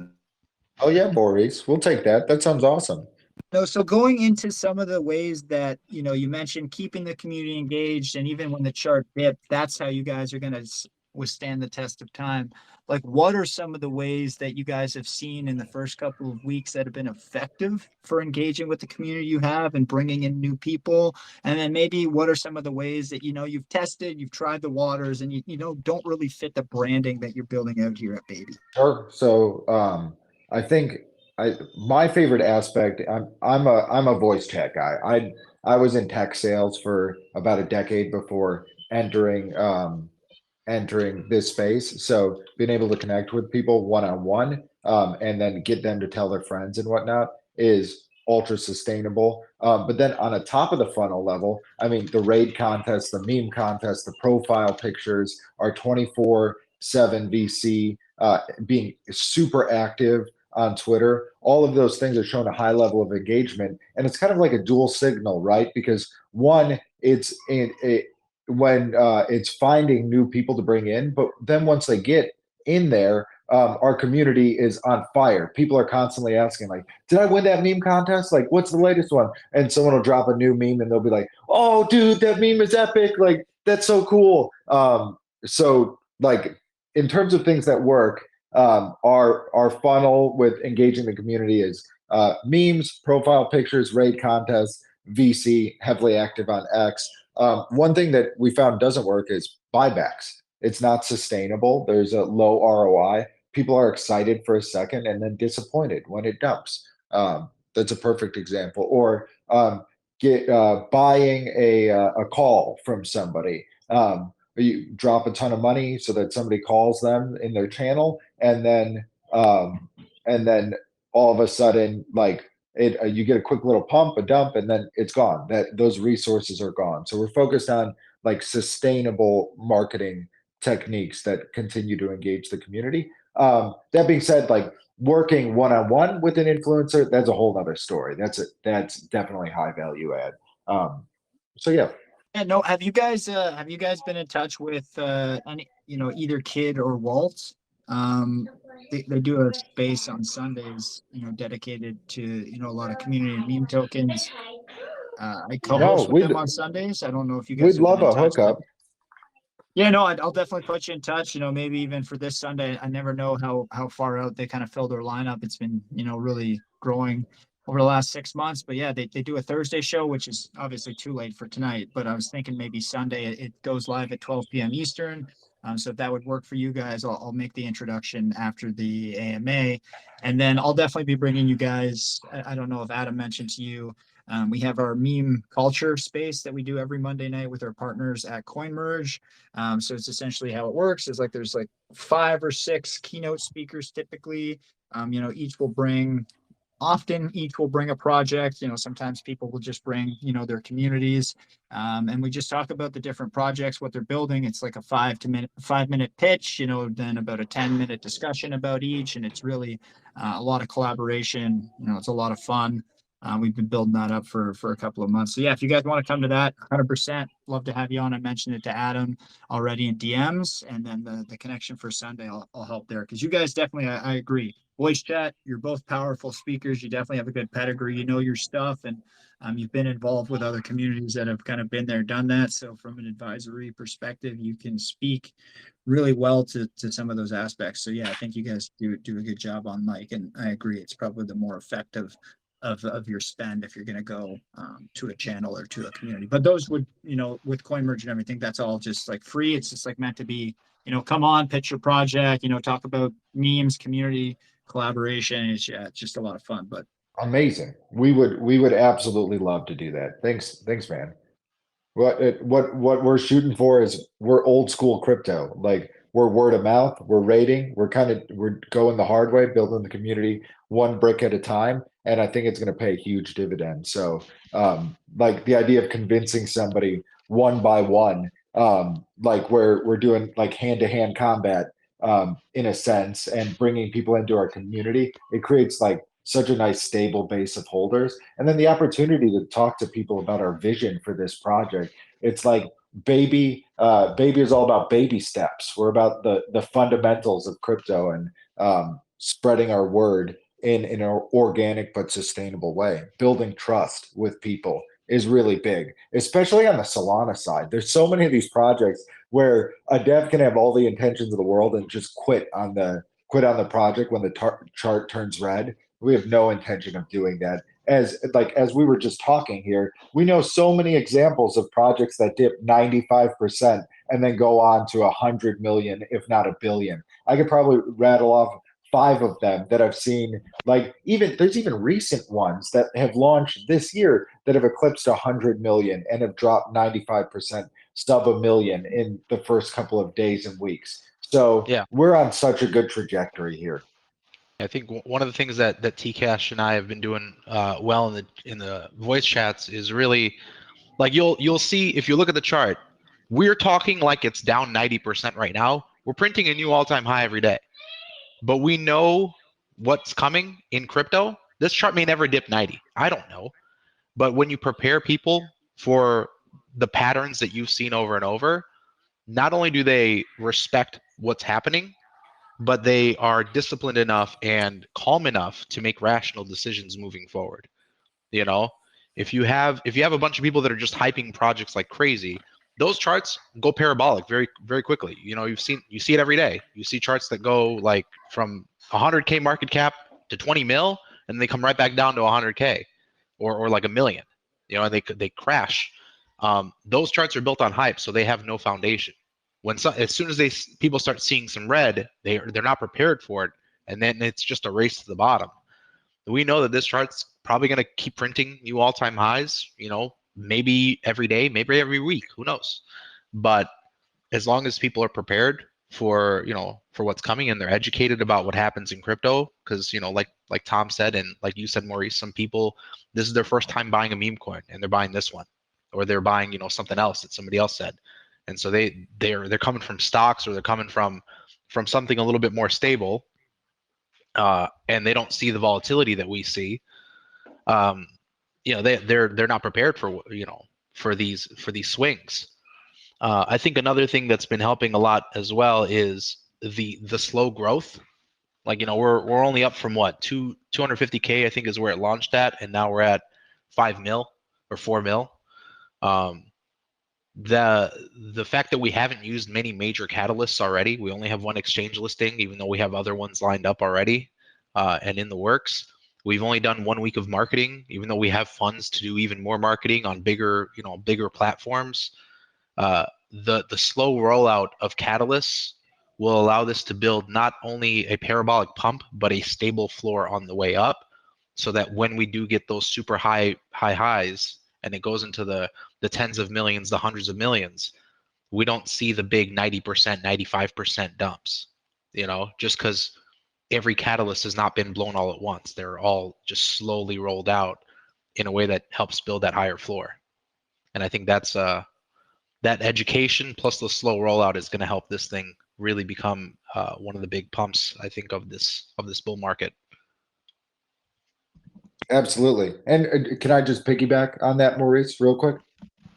Oh yeah, Maurice, we'll take that. That sounds awesome. No, so going into some of the ways that, you mentioned keeping the community engaged, and even when the chart dipped, that's how you guys are going to withstand the test of time. Like, what are some of the ways that you guys have seen in the first couple of weeks that have been effective for engaging with the community you have and bringing in new people? And then maybe what are some of the ways that, you've tested, you've tried the waters, and you don't really fit the branding that you're building out here at Baby? Sure. So I think my favorite aspect, I'm a voice chat guy. I was in tech sales for about a decade before entering this space. So being able to connect with people one-on-one, and then get them to tell their friends and whatnot is ultra sustainable. But then on a top of the funnel level, I mean, the raid contest, the meme contest, the profile pictures, our 24/7 VC, being super active on Twitter, all of those things are showing a high level of engagement. And it's kind of like a dual signal, right? Because one, when it's finding new people to bring in, but then once they get in there, our community is on fire. People are constantly asking, like, did I win that meme contest? Like, what's the latest one? And someone will drop a new meme and they'll be like, oh, dude, that meme is epic. Like, that's so cool. So like, in terms of things that work, our funnel with engaging the community is memes, profile pictures, raid contests, VC, heavily active on X. One thing that we found doesn't work is buybacks. It's not sustainable. There's a low ROI. People are excited for a second and then disappointed when it dumps. That's a perfect example. Or buying a call from somebody. You drop a ton of money so that somebody calls them in their channel, and then all of a sudden, like, you get a quick little pump, a dump, and then it's gone. Those resources are gone. So we're focused on like sustainable marketing techniques that continue to engage the community. That being said, like working one-on-one with an influencer, that's a whole nother story. That's definitely high value add. So yeah. Yeah, no, have you guys been in touch with any, either Kid or Walt? They do a space on Sundays, dedicated to, a lot of community and meme tokens. I No, co-host with them on Sundays. I don't know if you guys we'd have been love in a touch, but hookup. yeah, no, I'll definitely put you in touch. Maybe even for this Sunday. I never know how far out they kind of fill their lineup. It's been, really growing over the last 6 months. But yeah, they do a Thursday show, which is obviously too late for tonight. But I was thinking maybe Sunday. It goes live at 12 p.m. Eastern. So if that would work for you guys, I'll make the introduction after the AMA, and then I'll definitely be bringing you guys. I don't know if Adam mentioned to you. We have our meme culture space that we do every Monday night with our partners at CoinMerge. So it's essentially how it works is like there's like 5 or 6 keynote speakers typically. Each will bring a project. Sometimes people will just bring, their communities. And we just talk about the different projects, what they're building. It's like a 5-minute pitch, then about a 10-minute discussion about each. And it's really a lot of collaboration. It's a lot of fun. We've been building that up for a couple of months. So yeah, if you guys want to come to that, 100% love to have you on. I mentioned it to Adam already in DMs, and then the connection for Sunday, I'll help there, because you guys definitely, I agree. Voice chat, you're both powerful speakers. You definitely have a good pedigree. You know your stuff, and you've been involved with other communities that have kind of been there, done that. So from an advisory perspective, you can speak really well to some of those aspects. So yeah, I think you guys do a good job on mic, and I agree. It's probably the more effective of your spend if you're going to go to a channel or to a community. But those would, with CoinMerge and everything, that's all just like free. It's just like meant to be, come on, pitch your project, talk about memes, community collaboration. It's just a lot of fun. But Amazing. We would absolutely love to do that. Thanks, man. What we're shooting for is we're old school crypto. Like we're word of mouth, we're rating, we're going the hard way, building the community one brick at a time. And I think it's going to pay a huge dividend. So like the idea of convincing somebody one by one, like we're doing like hand-to-hand combat in a sense, and bringing people into our community, it creates like such a nice stable base of holders, and then the opportunity to talk to people about our vision for this project. It's like baby is all about baby steps. We're about the fundamentals of crypto, and spreading our word in an organic but sustainable way. Building trust with people is really big, especially on the Solana side. There's so many of these projects where a dev can have all the intentions of the world and just quit on the project when the chart turns red. We have no intention of doing that. As we were just talking here, we know so many examples of projects that dip 95% and then go on to 100 million, if not a billion. I could probably rattle off 5 of them that I've seen. Like there's even recent ones that have launched this year that have eclipsed 100 million and have dropped 95%, sub a million in the first couple of days and weeks. So Yeah. we're on such a good trajectory here. I think one of the things that Tcash and I have been doing well in the voice chats is really like you'll see if you look at the chart, we're talking like it's down 90% right now. We're printing a new all-time high every day, but we know what's coming in crypto. This chart may never dip 90. I don't know, but when you prepare people for the patterns that you've seen over and over, not only do they respect what's happening, but they are disciplined enough and calm enough to make rational decisions moving forward. If you have a bunch of people that are just hyping projects like crazy, those charts go parabolic very, very quickly. You see it every day. You see charts that go like from 100K market cap to 20 mil, and they come right back down to 100K or like a million. And they crash. Those charts are built on hype, so they have no foundation. As soon as people start seeing some red, they're not prepared for it, and then it's just a race to the bottom. We know that this chart's probably going to keep printing new all-time highs, maybe every day, maybe every week, who knows? But as long as people are prepared for what's coming and they're educated about what happens in crypto, because like like Tom said, and like you said, Maurice, some people, this is their first time buying a meme coin and they're buying this one, or they're buying, you know, something else that somebody else said. And so they're coming from stocks, or they're coming from something a little bit more stable, and they don't see the volatility that we see. You know, they're not prepared for, you know, for these swings. I think another thing that's been helping a lot as well is the slow growth. Like, you know, we're only up from what, 250K, I think is where it launched at, and now we're at 5 mil or 4 mil. The fact that we haven't used many major catalysts already, we only have one exchange listing, even though we have other ones lined up already and in the works. We've only done 1 week of marketing, even though we have funds to do even more marketing on bigger platforms. The slow rollout of catalysts will allow this to build not only a parabolic pump, but a stable floor on the way up, so that when we do get those super high highs and it goes into the tens of millions, the hundreds of millions, we don't see the big 90%, 95% dumps, you know, just because every catalyst has not been blown all at once. They're all just slowly rolled out in a way that helps build that higher floor. And I think that's that education plus the slow rollout is going to help this thing really become one of the big pumps, I think, of this bull market. Absolutely. And can I just piggyback on that, Maurice, real quick?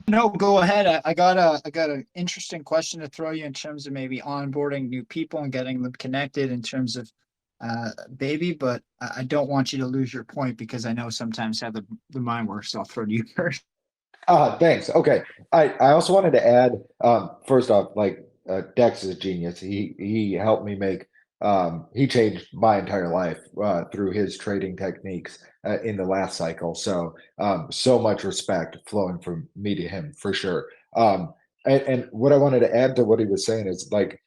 No, go ahead. I got an interesting question to throw you in terms of maybe onboarding new people and getting them connected in terms of baby, but I don't want you to lose your point because I know sometimes how the mind works. So I'll throw to you first. Thanks. Okay. I also wanted to add, first off, like Dex is a genius. He helped me make he changed my entire life through his trading techniques in the last cycle. So so much respect flowing from me to him for sure. And what I wanted to add to what he was saying is like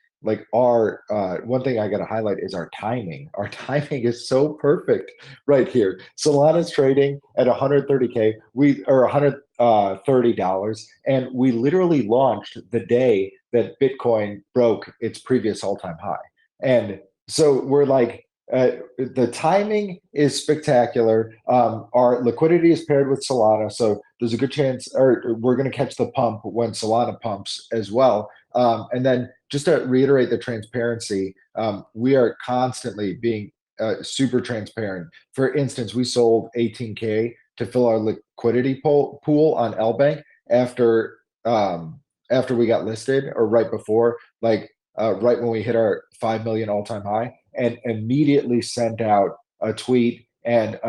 our one thing I got to highlight is our timing. Our timing is so perfect right here. Solana's trading at 130K, or $130, and we literally launched the day that Bitcoin broke its previous all-time high. And so we're like, the timing is spectacular. Our liquidity is paired with Solana, so there's a good chance, or we're going to catch the pump when Solana pumps as well. And then just to reiterate the transparency, we are constantly being super transparent. For instance, we sold 18K to fill our liquidity pool on LBank after we got listed, or right before, like right when we hit our 5 million all-time high, and immediately sent out a tweet and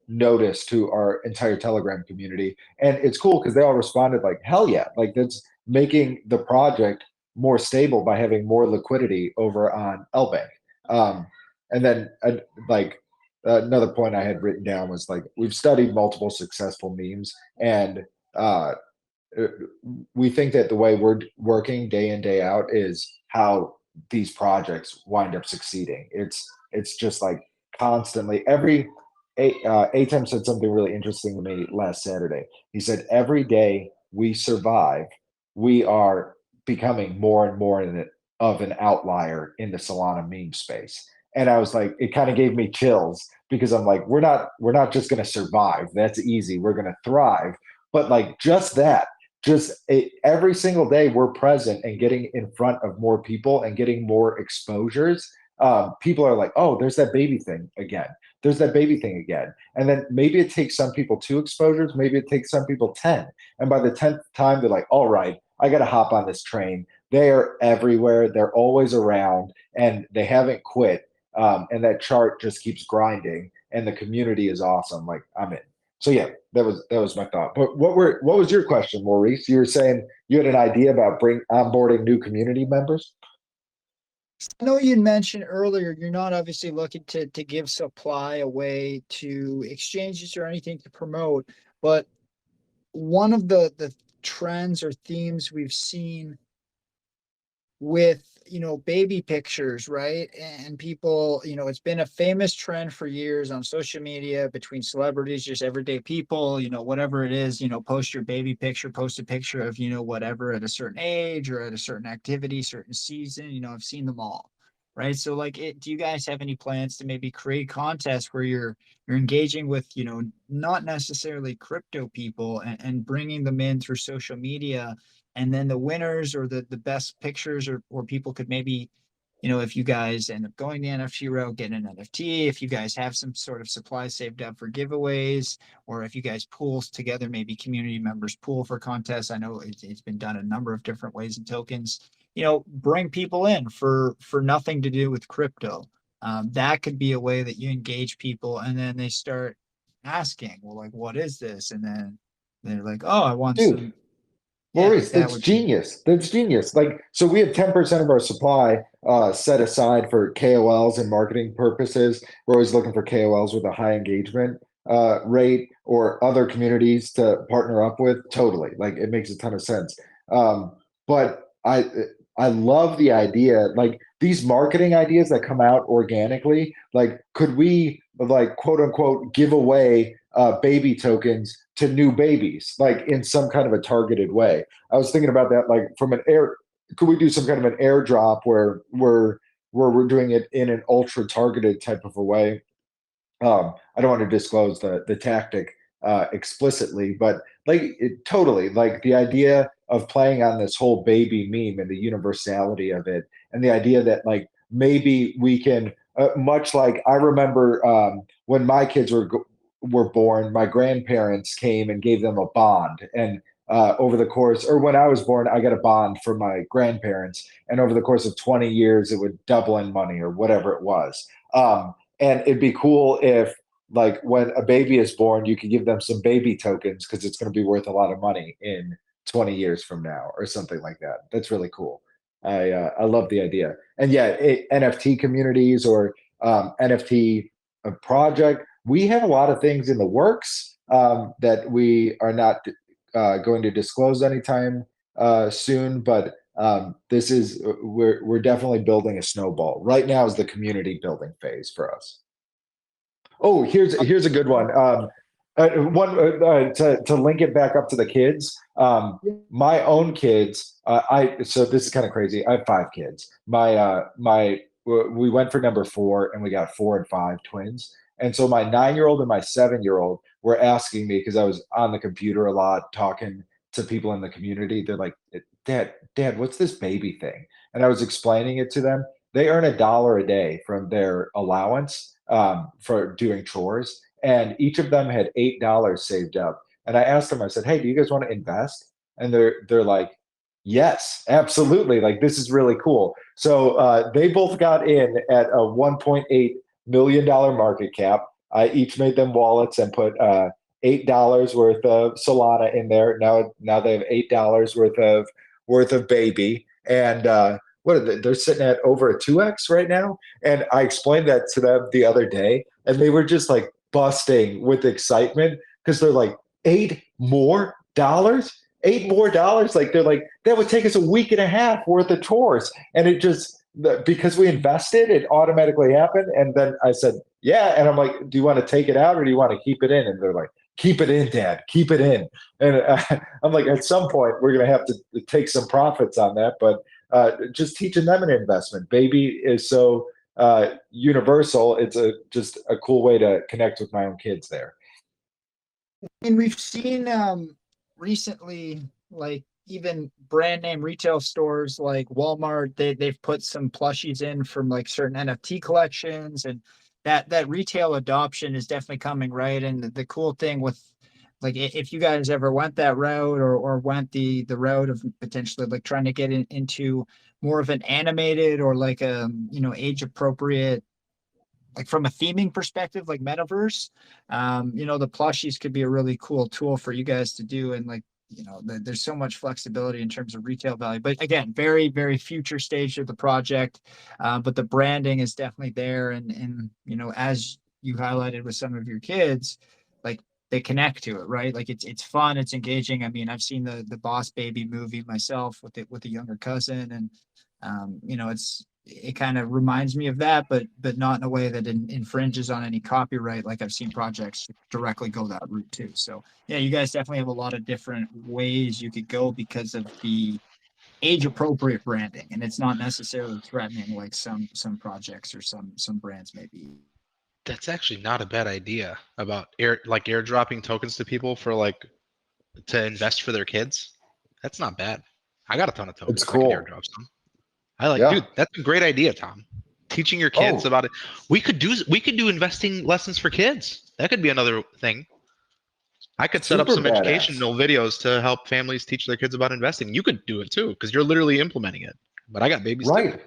notice to our entire Telegram community. And it's cool because they all responded like, hell yeah, like that's making the project more stable by having more liquidity over on LBank. And then like another point I had written down was like, we've studied multiple successful memes, and we think that the way we're working day in, day out is how these projects wind up succeeding. It's just like constantly ATEM said something really interesting to me last Saturday. He said, every day we survive, we are becoming more and more of an outlier in the Solana meme space. And I was like, it kind of gave me chills, because I'm like, we're not just going to survive. That's easy. We're going to thrive. But like just every single day we're present and getting in front of more people and getting more exposures. People are like, oh, there's that baby thing again. There's that baby thing again. And then maybe it takes some people 2 exposures, maybe it takes some people 10. And by the 10th time, they're like, all right, I got to hop on this train. They are everywhere. They're always around, and they haven't quit. And that chart just keeps grinding, and the community is awesome. Like, I'm in. So yeah, that was my thought. But what was your question, Maurice? You were saying you had an idea about onboarding new community members? I know you mentioned earlier you're not obviously looking to give supply away to exchanges or anything to promote, but one of the trends or themes we've seen with baby pictures, right? And people, it's been a famous trend for years on social media between celebrities, just everyday people, whatever it is, post your baby picture, post a picture of whatever at a certain age or at a certain activity, certain season. I've seen them all. right? So like, do you guys have any plans to maybe create contests where you're engaging with, not necessarily crypto people, and bringing them in through social media, and then the winners or the best pictures, or people could maybe, if you guys end up going the NFT route, get an NFT, if you guys have some sort of supply saved up for giveaways, or if you guys pool together, maybe community members pool for contests. I know it's been done a number of different ways and tokens, bring people in for nothing to do with crypto. That could be a way that you engage people, and then they start asking, well, like, what is this? And then they're like, oh, I want Dude, some. Yeah, Maurice, that that's would be. genius. That's genius. Like, so we have 10% of our supply set aside for KOLs and marketing purposes. We're always looking for KOLs with a high engagement rate, or other communities to partner up with. Totally. Like, it makes a ton of sense. But I love the idea, like these marketing ideas that come out organically. Like, could we, like, quote unquote, give away baby tokens to new babies, like in some kind of a targeted way? I was thinking about that, like from could we do some kind of an airdrop where we're doing it in an ultra targeted type of a way? I don't want to disclose the tactic explicitly, but like, totally, like the idea of playing on this whole baby meme and the universality of it, and the idea that like maybe we can, much like I remember when my kids were born, my grandparents came and gave them a bond, and over the course, or when I was born, I got a bond for my grandparents, and over the course of 20 years, it would double in money or whatever it was. And it'd be cool if, like, when a baby is born, you could give them some baby tokens because it's going to be worth a lot of money in 20 years from now, or something like that. That's really cool. I love the idea. And yeah, NFT communities, or NFT project. We have a lot of things in the works that we are not going to disclose anytime soon, but this is, we're definitely building a snowball. Right now is the community building phase for us. Oh, here's a good one. To link it back up to the kids. My own kids. So this is kind of crazy. I have 5 kids. We went for number 4, and we got 4 and 5 twins. And so my 9-year-old and my 7-year-old were asking me, because I was on the computer a lot talking to people in the community. They're like, Dad, what's this baby thing? And I was explaining it to them. They earn $1 a day from their allowance for doing chores, and each of them had $8 saved up. And I asked them, I said, "Hey, do you guys want to invest?" And they're like, "Yes, absolutely! Like, this is really cool." So they both got in at a $1.8 million market cap. I each made them wallets and put $8 worth of Solana in there. Now they have $8 worth of baby, and what are they? They're sitting at over a 2x right now. And I explained that to them the other day, and they were just like busting with excitement, because they're like, $8 more? $8 more? Like, they're like, that would take us a week and a half worth of chores. And it just, because we invested, it automatically happened. And then I said, yeah. And I'm like, do you want to take it out, or do you want to keep it in? And they're like, keep it in, Dad, keep it in. And I'm like, at some point, we're going to have to take some profits on that. But just teaching them an investment. Baby is so universal. It's just a cool way to connect with my own kids there. And we've seen recently, like, even brand name retail stores like Walmart, they've put some plushies in from like certain NFT collections, and that retail adoption is definitely coming, right? And the cool thing with, like, if you guys ever went that route, or went the route of potentially like trying to get into more of an animated, or like a age appropriate, like from a theming perspective, like metaverse, the plushies could be a really cool tool for you guys to do. And like, there's so much flexibility in terms of retail value, but again, very, very future stage of the project. But the branding is definitely there. And as you highlighted with some of your kids, like, they connect to it, right? Like, it's fun, it's engaging. I mean, I've seen the Boss Baby movie myself with a younger cousin, and it kind of reminds me of that, but not in a way that infringes on any copyright. Like, I've seen projects directly go that route too. So yeah, you guys definitely have a lot of different ways you could go because of the age appropriate branding, and it's not necessarily threatening like some projects or some brands may be. That's actually not a bad idea about airdropping tokens to people for like to invest for their kids. That's not bad. I got a ton of tokens. It's I could cool. airdrop some. I like, Yeah. dude, that's a great idea, Tom. Teaching your kids Oh. about it. We could do investing lessons for kids. That could be another thing. I could set up Super some badass. educational videos to help families teach their kids about investing. You could do it too, because you're literally implementing it. But I got babies too. Right.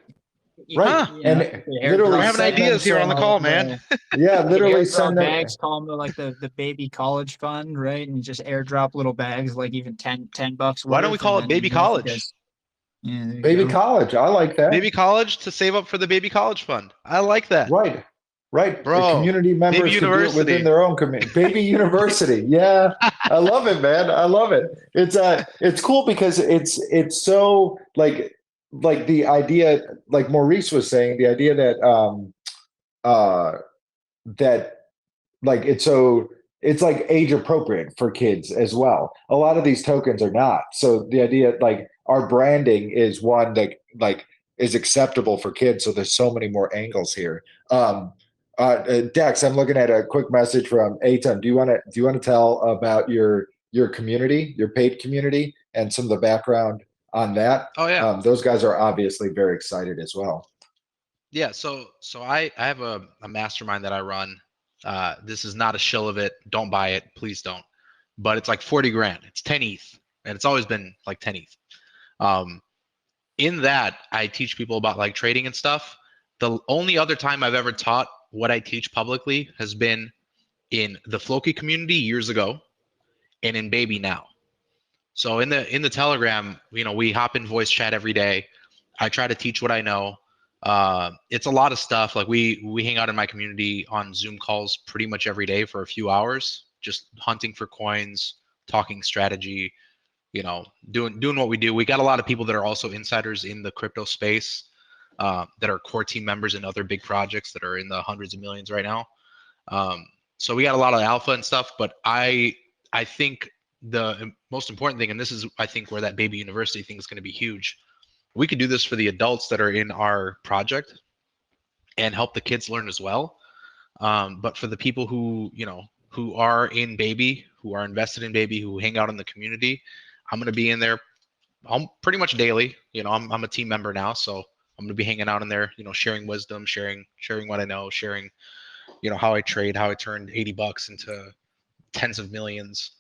Right. Huh. And literally We're having send them ideas here on the some- call, man. Yeah, literally send them. bags, call them like the baby college fund, right? And just airdrop little bags, like even 10 bucks. Why don't we worth, call and it then, baby you know, if you college? guys- Yeah, there you Baby go. college. I like that. Baby college to save up for the baby college fund. I like that. Right. Right. Bro, The community members baby could do it university. within their own community. Baby university. Yeah. I love it, man. I love it. It's cool because it's so like the idea, like Maurice was saying, the idea that that like it's like age appropriate for kids as well. A lot of these tokens are not. So the idea, like our branding is one that like is acceptable for kids. So there's so many more angles here. Dex, I'm looking at a quick message from Aton. Do you want to tell about your community, your paid community, and some of the background on that? Oh yeah. Those guys are obviously very excited as well. Yeah, so I have a mastermind that I run. This is not a shill of it. Don't buy it, please don't. But it's like 40 grand. It's 10 ETH, and it's always been like 10 ETH. In that, I teach people about like trading and stuff. The only other time I've ever taught what I teach publicly has been in the Floki community years ago, and in Baby now. So in the Telegram, you know, we hop in voice chat every day. I try to teach what I know. It's a lot of stuff. Like we hang out in my community on Zoom calls pretty much every day for a few hours, just hunting for coins, talking strategy, you know, doing what we do. We got a lot of people that are also insiders in the crypto space, that are core team members in other big projects that are in the hundreds of millions right now. So we got a lot of alpha and stuff, but I think the most important thing, and this is I think where that baby university thing is going to be huge. We could do this for the adults that are in our project and help the kids learn as well. But for the people who, you know, who are in Baby, who are invested in Baby, who hang out in the community, I'm going to be in there pretty much daily. You know, I'm a team member now, so I'm going to be hanging out in there, you know, sharing wisdom, sharing what I know, sharing, you know, how I trade, how I turned 80 bucks into tens of millions.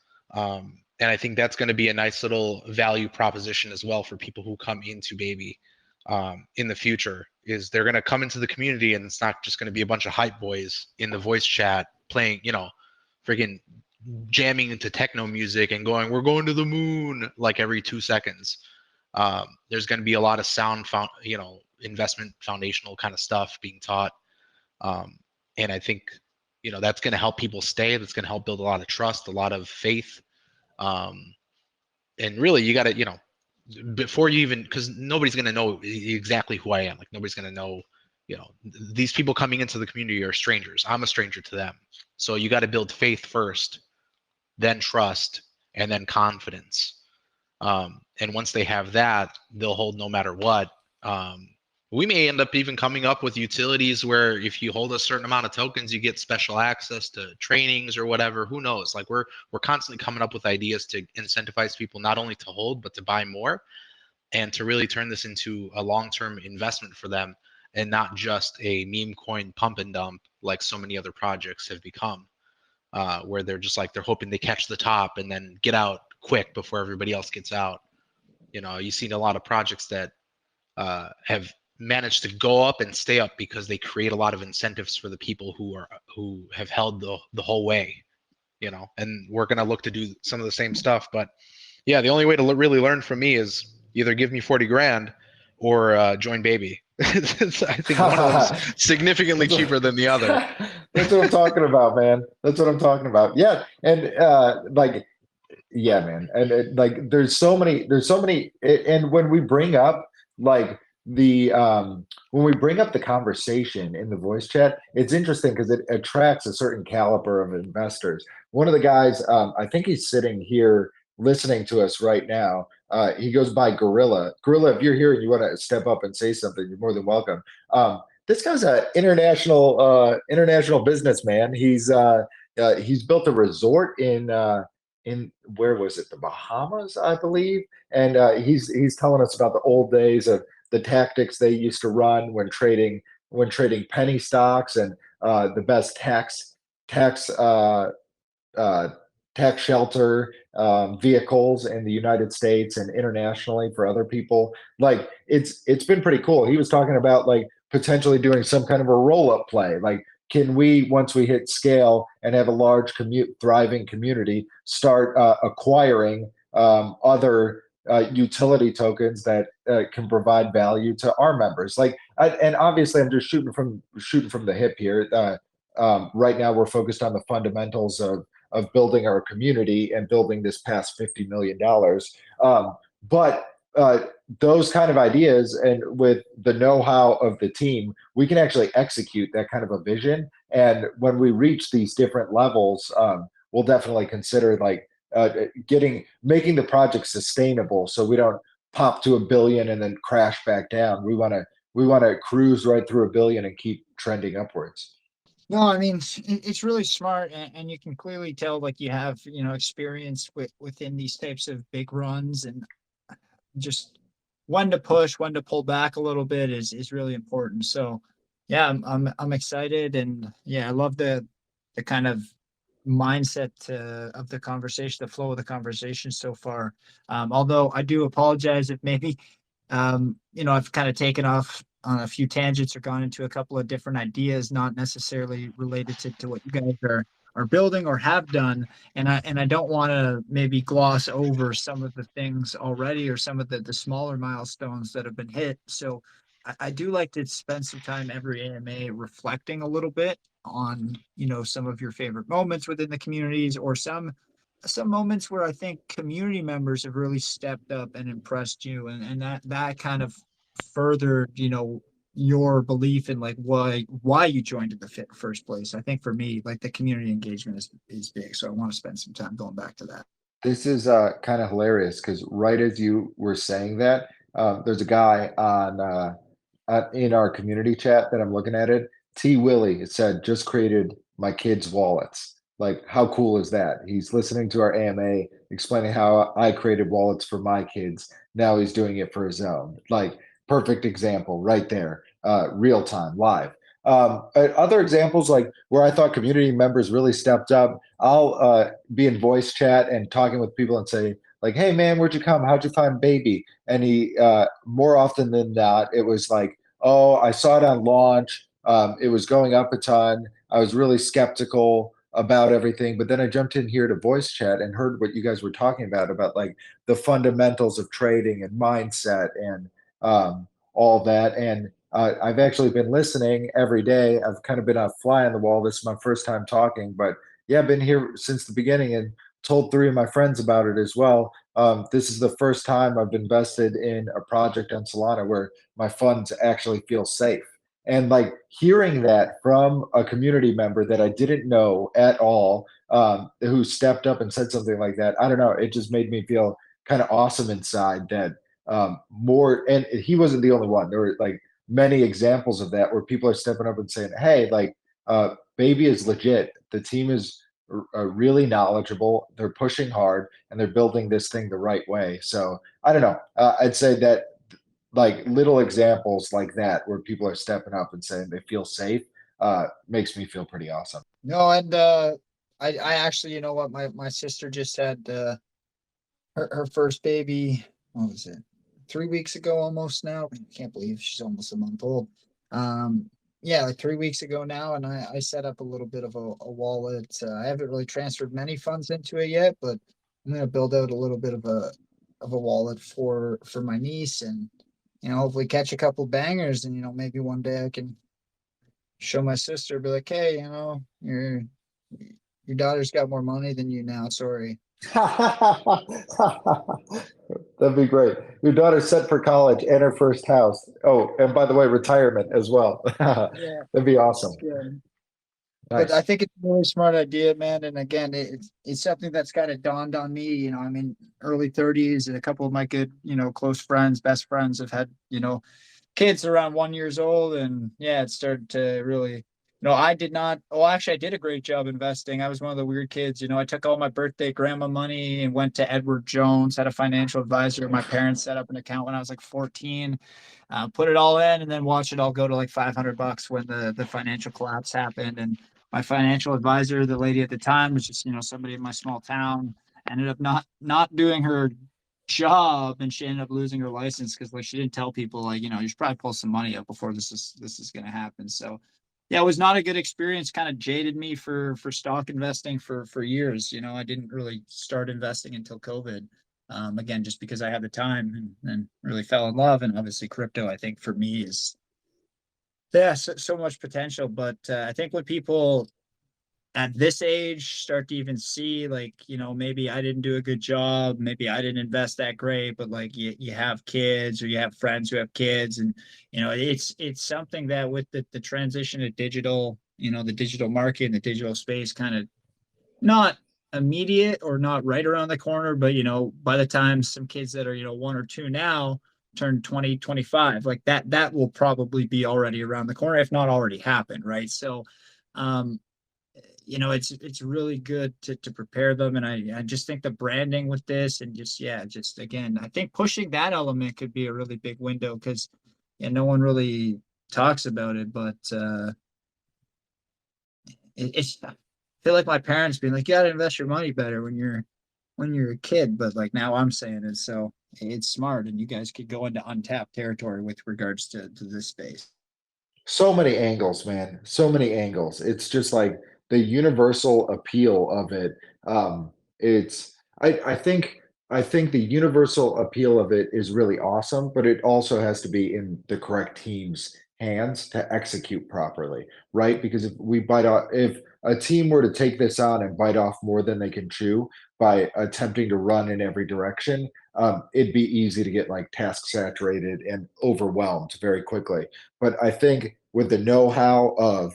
And I think that's going to be a nice little value proposition as well for people who come into Baby in the future. Is they're going to come into the community, and it's not just going to be a bunch of hype boys in the voice chat playing, you know, freaking jamming into techno music and going, "We're going to the moon," like every 2 seconds. There's going to be a lot of sound, investment foundational kind of stuff being taught, and I think, you know, that's going to help people stay. That's going to help build a lot of trust, a lot of faith. And really, you got to, you know, before you even, because nobody's going to know exactly who I am. Like nobody's going to know, you know, these people coming into the community are strangers. I'm a stranger to them. So you got to build faith first, then trust, and then confidence. And once they have that, they'll hold no matter what. We may end up even coming up with utilities where if you hold a certain amount of tokens, you get special access to trainings or whatever. Who knows? Like we're constantly coming up with ideas to incentivize people not only to hold, but to buy more, and to really turn this into a long-term investment for them, and not just a meme coin pump and dump like so many other projects have become, where they're just like, they're hoping they catch the top and then get out quick before everybody else gets out. You know, you've seen a lot of projects that have managed to go up and stay up because they create a lot of incentives for the people who have held the whole way, you know. And we're going to look to do some of the same stuff. But yeah, the only way to really learn from me is either give me 40 grand or join Baby. I think one of them is significantly cheaper than the other. That's what I'm talking about, man. That's what I'm talking about. Yeah. And like, yeah, man. And like, there's so many, and when we bring up like when we bring up the conversation in the voice chat, it's interesting because it attracts a certain caliber of investors. One of the guys, I think he's sitting here listening to us right now. He goes by Gorilla. Gorilla, if you're here and you want to step up and say something, you're more than welcome. This guy's an international businessman. He's built a resort in where was it, the Bahamas, I believe, and he's telling us about the old days of the tactics they used to run when trading penny stocks, and the best tax uh, tax shelter vehicles in the United States and internationally for other people. Like it's been pretty cool. He was talking about like potentially doing some kind of a roll-up play. Like, can we, once we hit scale and have a large thriving community, start acquiring other utility tokens that can provide value to our members? Like, and obviously, I'm just shooting from the hip here. Right now, we're focused on the fundamentals of building our community and building this past $50 million. But those kind of ideas, and with the know-how of the team, we can actually execute that kind of a vision. And when we reach these different levels, we'll definitely consider like making the project sustainable, so we don't pop to $1 billion and then crash back down. We want to cruise right through $1 billion and keep trending upwards. No, I mean, it's really smart, and you can clearly tell like you have, experience within these types of big runs, and just when to push, when to pull back a little bit is really important. So yeah, I'm excited, and yeah, I love the kind of mindset of the conversation, the flow of the conversation so far. Although I do apologize if maybe I've kind of taken off on a few tangents or gone into a couple of different ideas, not necessarily related to what you guys are building or have done. And I don't want to maybe gloss over some of the things already, or some of the smaller milestones that have been hit. So I do like to spend some time every AMA reflecting a little bit on, some of your favorite moments within the communities, or some moments where I think community members have really stepped up and impressed you, and that kind of furthered, your belief in like why you joined in the first place. I think for me, like the community engagement is big. So I want to spend some time going back to that. This is kind of hilarious because right as you were saying that, there's a guy on in our community chat that I'm looking at it. T Willie, it said, just created my kids' wallets. Like, how cool is that? He's listening to our AMA, explaining how I created wallets for my kids. Now he's doing it for his own. Like, perfect example right there, real time, live. Other examples, like where I thought community members really stepped up, I'll be in voice chat and talking with people and say, like, hey man, where'd you come? How'd you find baby? And he, more often than not, it was like, oh, I saw it on launch. It was going up a ton. I was really skeptical about everything, but then I jumped in here to voice chat and heard what you guys were talking about like the fundamentals of trading and mindset and all that. And I've actually been listening every day. I've kind of been a fly on the wall. This is my first time talking, but yeah, I've been here since the beginning and told 3 of my friends about it as well. This is the first time I've invested in a project on Solana where my funds actually feel safe. And like hearing that from a community member that I didn't know at all, who stepped up and said something like that, I don't know, it just made me feel kind of awesome inside that more, and he wasn't the only one. There were like many examples of that where people are stepping up and saying, hey, like baby is legit. The team is really knowledgeable. They're pushing hard and they're building this thing the right way. So I don't know. I'd say that like little examples like that where people are stepping up and saying they feel safe makes me feel pretty awesome. No, and I actually, you know what, my sister just had her first baby. What was it? 3 weeks ago almost now. I can't believe she's almost a month old. Yeah, like 3 weeks ago now, and I set up a little bit of a wallet. I haven't really transferred many funds into it yet, but I'm gonna build out a little bit of a wallet for my niece, and hopefully catch a couple bangers, and maybe one day I can show my sister, be like, hey, your daughter's got more money than you now. Sorry. That'd be great. Your daughter's set for college and her first house. Oh, and by the way, retirement as well. Yeah, That'd be awesome. good. But I Nice. think it's a really smart idea, man. And again, it's something that's kind of dawned on me. I'm in early 30s, and a couple of my good, close friends, best friends have had, kids around 1 years old. And yeah, it started to really, I did not, well, actually, I did a great job investing. I was one of the weird kids. I took all my birthday grandma money and went to Edward Jones, had a financial advisor. My parents set up an account when I was like 14, put it all in, and then watch it all go to like $500 when the financial collapse happened. And my financial advisor, the lady at the time, was just, somebody in my small town, ended up not doing her job, and she ended up losing her license because like she didn't tell people, like, you should probably pull some money up before this is gonna happen. So yeah, it was not a good experience, kind of jaded me for stock investing for years. I didn't really start investing until COVID. Again, just because I had the time and really fell in love. And obviously crypto, I think for me is, yeah, so much potential. But I think when people at this age start to even see, like, maybe I didn't do a good job, maybe I didn't invest that great, but like you have kids, or you have friends who have kids, and it's something that with the transition to digital, the digital market and the digital space, kind of not immediate or not right around the corner, but by the time some kids that are, 1 or 2 now turn 20, 25, like that will probably be already around the corner, if not already happened, right? So um it's really good to prepare them. And I just think the branding with this, and just, yeah, just again, I think pushing that element could be a really big window, because yeah, no one really talks about it. But it's, I feel like my parents being like, you gotta invest your money better when you're a kid, but like now I'm saying it. So it's smart, and you guys could go into untapped territory with regards to this space. So many angles, man. So many angles. It's just like the universal appeal of it. It's I think the universal appeal of it is really awesome, but it also has to be in the correct team's hands to execute properly, right? Because if a team were to take this on and bite off more than they can chew by attempting to run in every direction, it'd be easy to get like task saturated and overwhelmed very quickly. But I think with the know-how of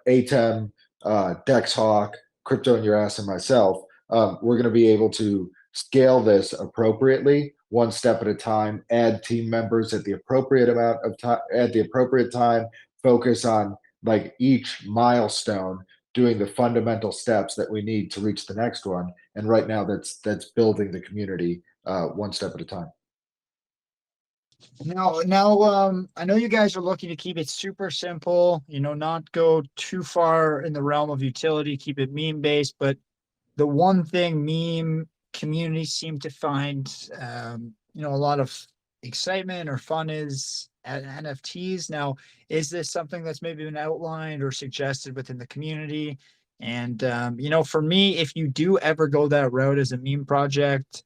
ATEM, DexHawk, Crypto in Your Ass, and myself, we're going to be able to scale this appropriately, one step at a time, add team members at the appropriate amount of time, at the appropriate time, focus on like each milestone, doing the fundamental steps that we need to reach the next one. And right now, that's building the community one step at a time. Now, I know you guys are looking to keep it super simple, not go too far in the realm of utility, keep it meme based. But the one thing meme communities seem to find, a lot of excitement or fun is at NFTs. Now, is this something that's maybe been outlined or suggested within the community? And, for me, if you do ever go that route as a meme project,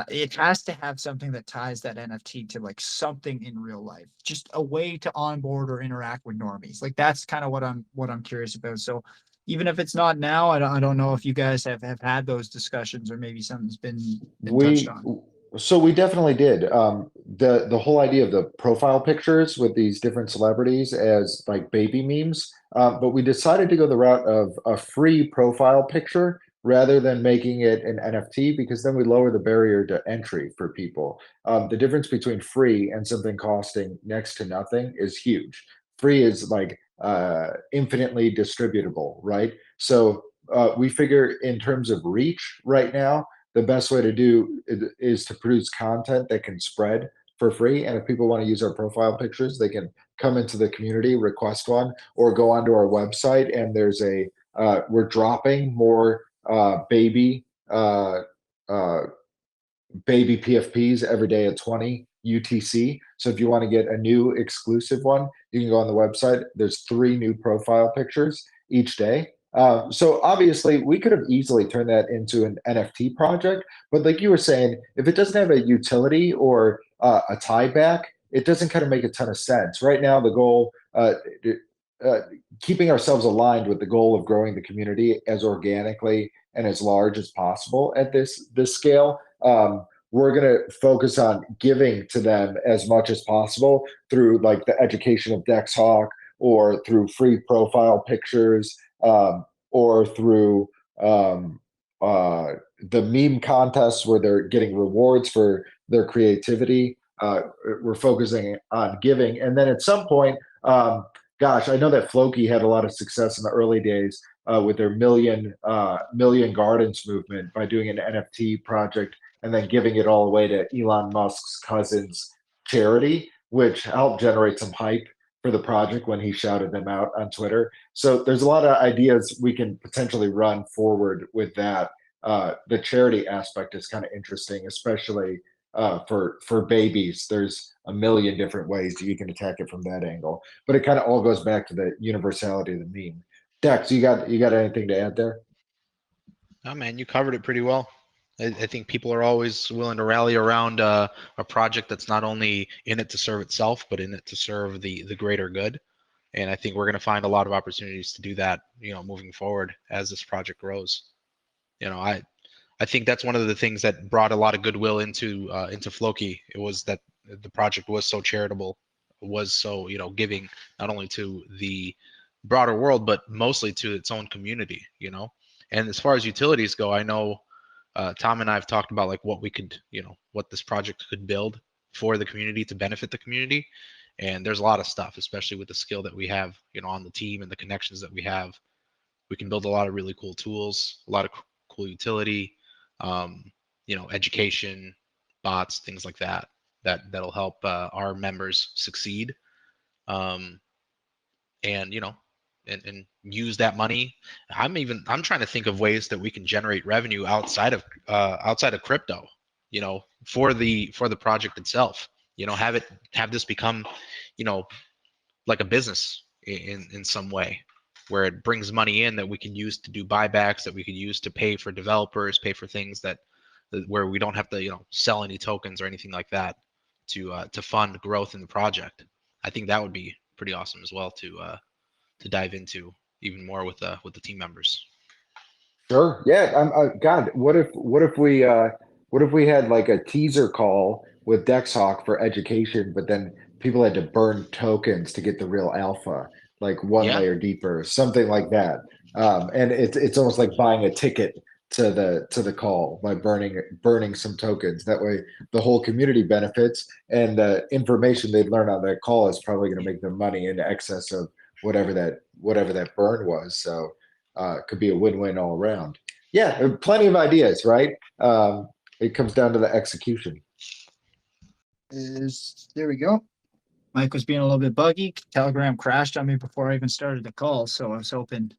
it has to have something that ties that NFT to like something in real life, just a way to onboard or interact with normies. Like that's kind of what I'm curious about. So even if it's not now, I don't know if you guys have had those discussions, or maybe something's been touched We on. so we definitely did. The whole idea of the profile pictures with these different celebrities as like baby memes, but we decided to go the route of a free profile picture rather than making it an NFT, because then we lower the barrier to entry for people. The difference between free and something costing next to nothing is huge. Free is like infinitely distributable, right? So we figure in terms of reach right now, the best way to do is to produce content that can spread for free. And if people want to use our profile pictures, they can come into the community, request one, or go onto our website. And we're dropping more uh, baby PFPs every day at 20 UTC. So if you want to get a new exclusive one, you can go on the website. There's 3 new profile pictures each day. So obviously, we could have easily turned that into an NFT project, but like you were saying, if it doesn't have a utility or a tie back, it doesn't kind of make a ton of sense. Right now, the goal, uh, keeping ourselves aligned with the goal of growing the community as organically and as large as possible at this scale. We're going to focus on giving to them as much as possible through like the education of DexHawk, or through free profile pictures, or through the meme contests where they're getting rewards for their creativity. We're focusing on giving. And then at some point, gosh, I know that Floki had a lot of success in the early days with their million gardens movement by doing an NFT project and then giving it all away to Elon Musk's cousin's charity, which helped generate some hype for the project when he shouted them out on Twitter. So there's a lot of ideas we can potentially run forward with that. The charity aspect is kind of interesting, especially for babies. There's a million different ways that you can attack it from that angle, but it kind of all goes back to the universality of the meme. Dex, you got anything to add there? Oh man, you covered it pretty well. I think people are always willing to rally around a project that's not only in it to serve itself, but in it to serve the greater good. And I think we're going to find a lot of opportunities to do that, moving forward as this project grows. I think that's one of the things that brought a lot of goodwill into Floki. It was that the project was so charitable, was so giving not only to the broader world, but mostly to its own community. And as far as utilities go, I know Tom and I have talked about like what we could, what this project could build for the community to benefit the community. And there's a lot of stuff, especially with the skill that we have, on the team and the connections that we have. We can build a lot of really cool tools, a lot of cool utility, education, bots, things like that, that'll help our members succeed. And use that money. I'm trying to think of ways that we can generate revenue outside of crypto, for the project itself. Have this become, like a business in some way, where it brings money in that we can use to do buybacks, that we could use to pay for developers, pay for things where we don't have to, sell any tokens or anything like that to fund growth in the project. I think that would be pretty awesome as well to dive into even more with the team members. Sure. Yeah. God, what if we had like a teaser call with DexHawk for education, but then people had to burn tokens to get the real alpha, like one layer deeper, something like that. And it's almost like buying a ticket to the call by burning some tokens. That way the whole community benefits, and the information they'd learn on that call is probably going to make them money in excess of whatever that burn was. So it could be a win-win all around. Yeah, plenty of ideas, right? It comes down to the execution. There we go. Mike was being a little bit buggy. Telegram crashed on me before I even started the call, so I was hoping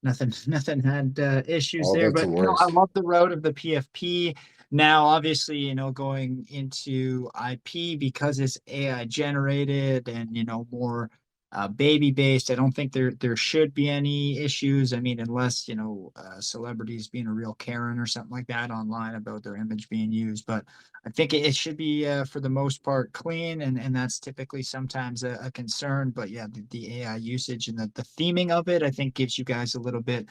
nothing had issues there. But I love the route of the PFP. Now, obviously, going into IP, because it's AI generated and more baby based, I don't think there should be any issues. I mean, unless celebrities being a real Karen or something like that online about their image being used. But I think it should be for the most part clean, and that's typically sometimes a concern. But yeah, the AI usage and the theming of it, I think, gives you guys a little bit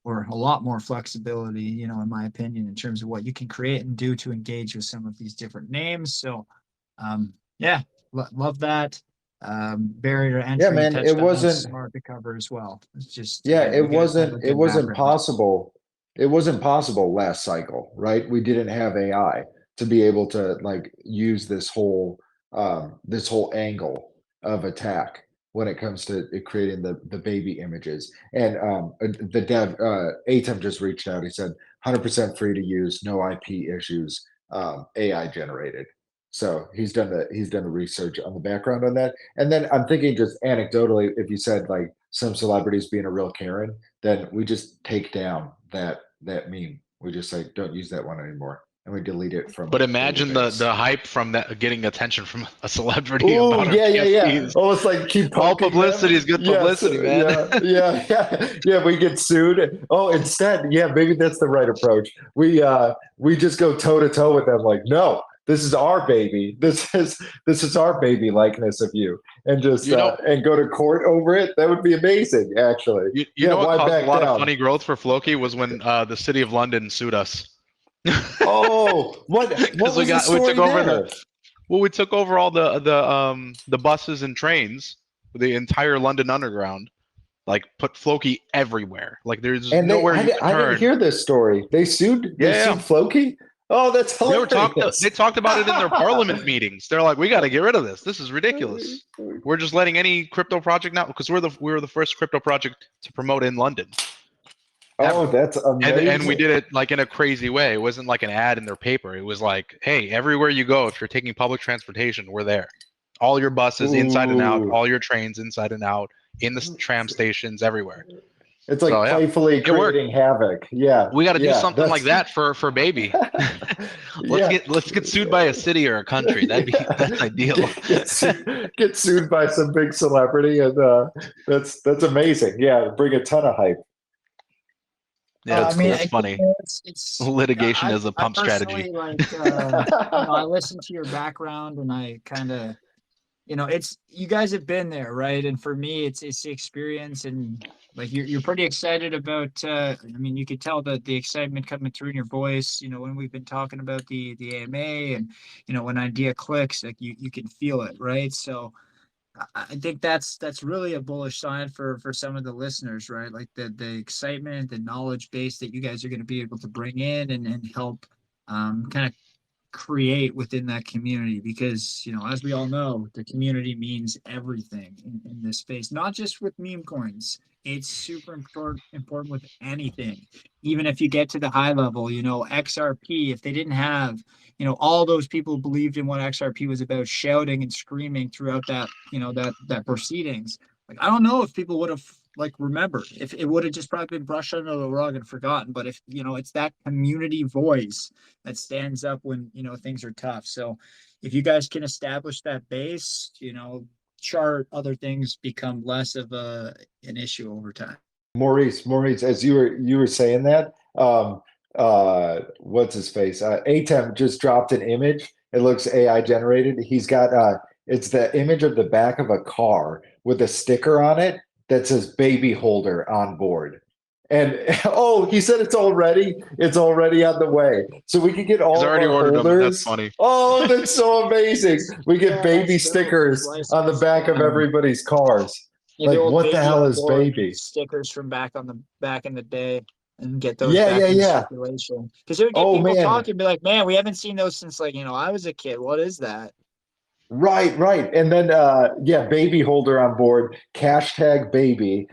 or a lot more flexibility, in my opinion, in terms of what you can create and do to engage with some of these different names. So yeah, love that. Barrier to entry. Yeah, man, it wasn't smart to cover as well. It's just it wasn't possible. It wasn't possible last cycle, right? We didn't have AI to be able to like use this whole angle of attack when it comes to creating the baby images. And the dev Atem just reached out. He said 100% free to use, no IP issues, AI generated. So he's done the research on the background on that. And then I'm thinking just anecdotally, if you said like some celebrities being a real Karen, then we just take down that meme. We just say, don't use that one anymore. And we delete it from. But imagine the hype from that, getting attention from a celebrity. Ooh, about yeah. Almost like keep all publicity is good publicity, man. Yeah. We get sued. Oh, instead, yeah, maybe that's the right approach. We just go toe to toe with them. Like, no, this is our baby. This is our baby likeness of you, and just and go to court over it. That would be amazing, actually. You know what caused a lot of funny growth for Floki was when the city of London sued us. Oh, what was the story there? We took over all the buses and trains, the entire London Underground, like put Floki everywhere. Like there's And nowhere you can I didn't turn. hear this story. They sued Yeah, Floki. Oh, that's hilarious. they talked about it in their parliament meetings. They're like, we got to get rid of this. This is ridiculous. We're just letting any crypto project now, because we were the first crypto project to promote in London. Oh, Ever. that's amazing. And we did it like in a crazy way. It wasn't like an ad in their paper. It was like, hey, everywhere you go, if you're taking public transportation, we're there. All your buses inside and out, Ooh. all your trains inside and out, in the tram stations, everywhere. It's like So, yeah, playfully it worked. creating havoc. Yeah. We got to do yeah, something like that for baby. Yeah. Let's get sued by a city or a country. That's ideal. Get sued by some big celebrity, and that's amazing. Yeah, bring a ton of hype. Yeah, I mean, that's funny. It's Litigation I, as a I pump strategy. personally, like, I listened to your background, and I kind of, it's you guys have been there, right? And for me, it's the experience, and like you're pretty excited about. I mean, you could tell the excitement coming through in your voice. When we've been talking about the AMA, and when idea clicks, like you can feel it, right? So I think that's really a bullish sign for some of the listeners, right? Like the excitement, the knowledge base that you guys are going to be able to bring in and help kind of create within that community, because as we all know, the community means everything in this space, not just with meme coins. It's super important with anything. Even if you get to the high level, XRP, if they didn't have all those people who believed in what XRP was about, shouting and screaming throughout that proceedings, like I don't know if people would have like remembered, if it would have just probably been brushed under the rug and forgotten. But if it's that community voice that stands up when things are tough. So if you guys can establish that base, chart, other things become less of an issue over time. Maurice, as you were saying that, what's his face? Atem just dropped an image. It looks AI generated. He's got it's the image of the back of a car with a sticker on it that says baby holder on board. And oh, he said it's already on the way. So we can get all He's of already our ordered them. holders. That's funny. Oh, that's so amazing. We get Yeah, baby that's dope. stickers on the back of everybody's cars. Yeah, Like, old what the baby hell on is board baby? stickers from back in the day, and get those Yeah, back in yeah. circulation. Because there would get Oh, people man. talking, be like, "Man, we haven't seen those since like I was a kid. What is that?" Right. And then yeah, baby holder on board, hashtag baby.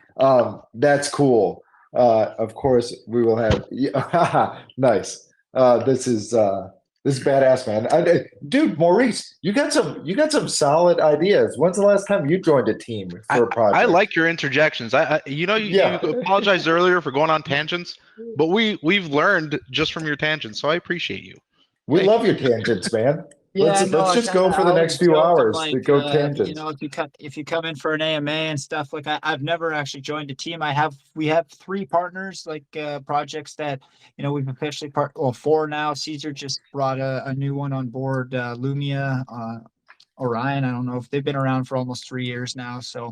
That's cool. Of course we will have yeah, nice. This is badass, man. Dude, Maurice, you got some solid ideas. When's the last time you joined a team for a project? I like your interjections. You apologized earlier for going on tangents, but we've learned just from your tangents, so I appreciate you. We love your tangents, man. Yeah, let's just go for the next few hours to go tangents. If you come in for an AMA and stuff, like I've never actually joined a team. We have 3 partners, like projects that we've officially four now. Caesar just brought a new one on board, Lumia, Orion. I don't know if they've been around for almost 3 years now. So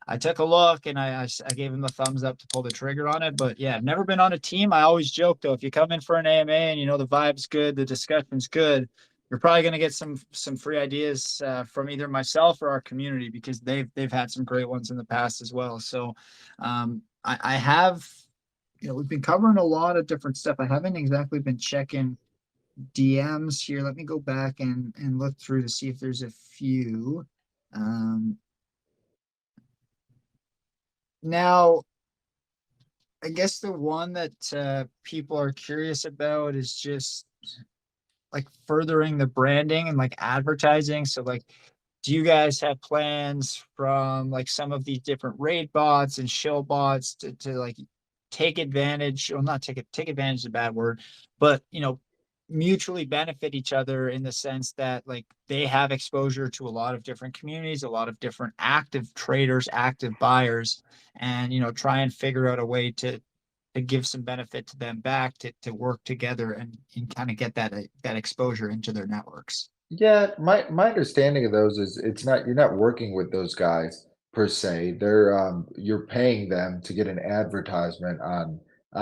I took a look, and I gave him the thumbs up to pull the trigger on it. But yeah, I've never been on a team. I always joke though, if you come in for an AMA and the vibe's good, the discussion's good, you're probably going to get some free ideas from either myself or our community, because they've had some great ones in the past as well. So I have, we've been covering a lot of different stuff. I haven't exactly been checking DMs here. Let me go back and look through to see if there's a few. Now, I guess the one that people are curious about is just like furthering the branding and like advertising. So like, do you guys have plans from like some of these different raid bots and shill bots to like take advantage, or not take advantage is a bad word, but mutually benefit each other in the sense that like they have exposure to a lot of different communities, a lot of different active traders, active buyers, and try and figure out a way to give some benefit to them back, to work together and kind of get that exposure into their networks. Yeah, my understanding of those is you're not working with those guys per se. They're you're paying them to get an advertisement on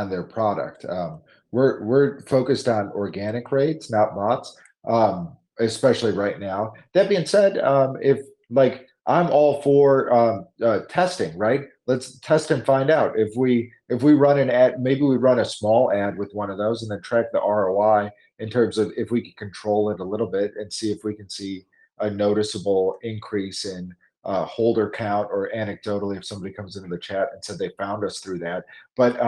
their product. We're focused on organic rates, not bots, especially right now. That being said, if like I'm all for testing, right? Let's test and find out if we run an ad, maybe we run a small ad with one of those and then track the ROI in terms of if we can control it a little bit and see if we can see a noticeable increase in holder count, or anecdotally if somebody comes into the chat and said they found us through that. But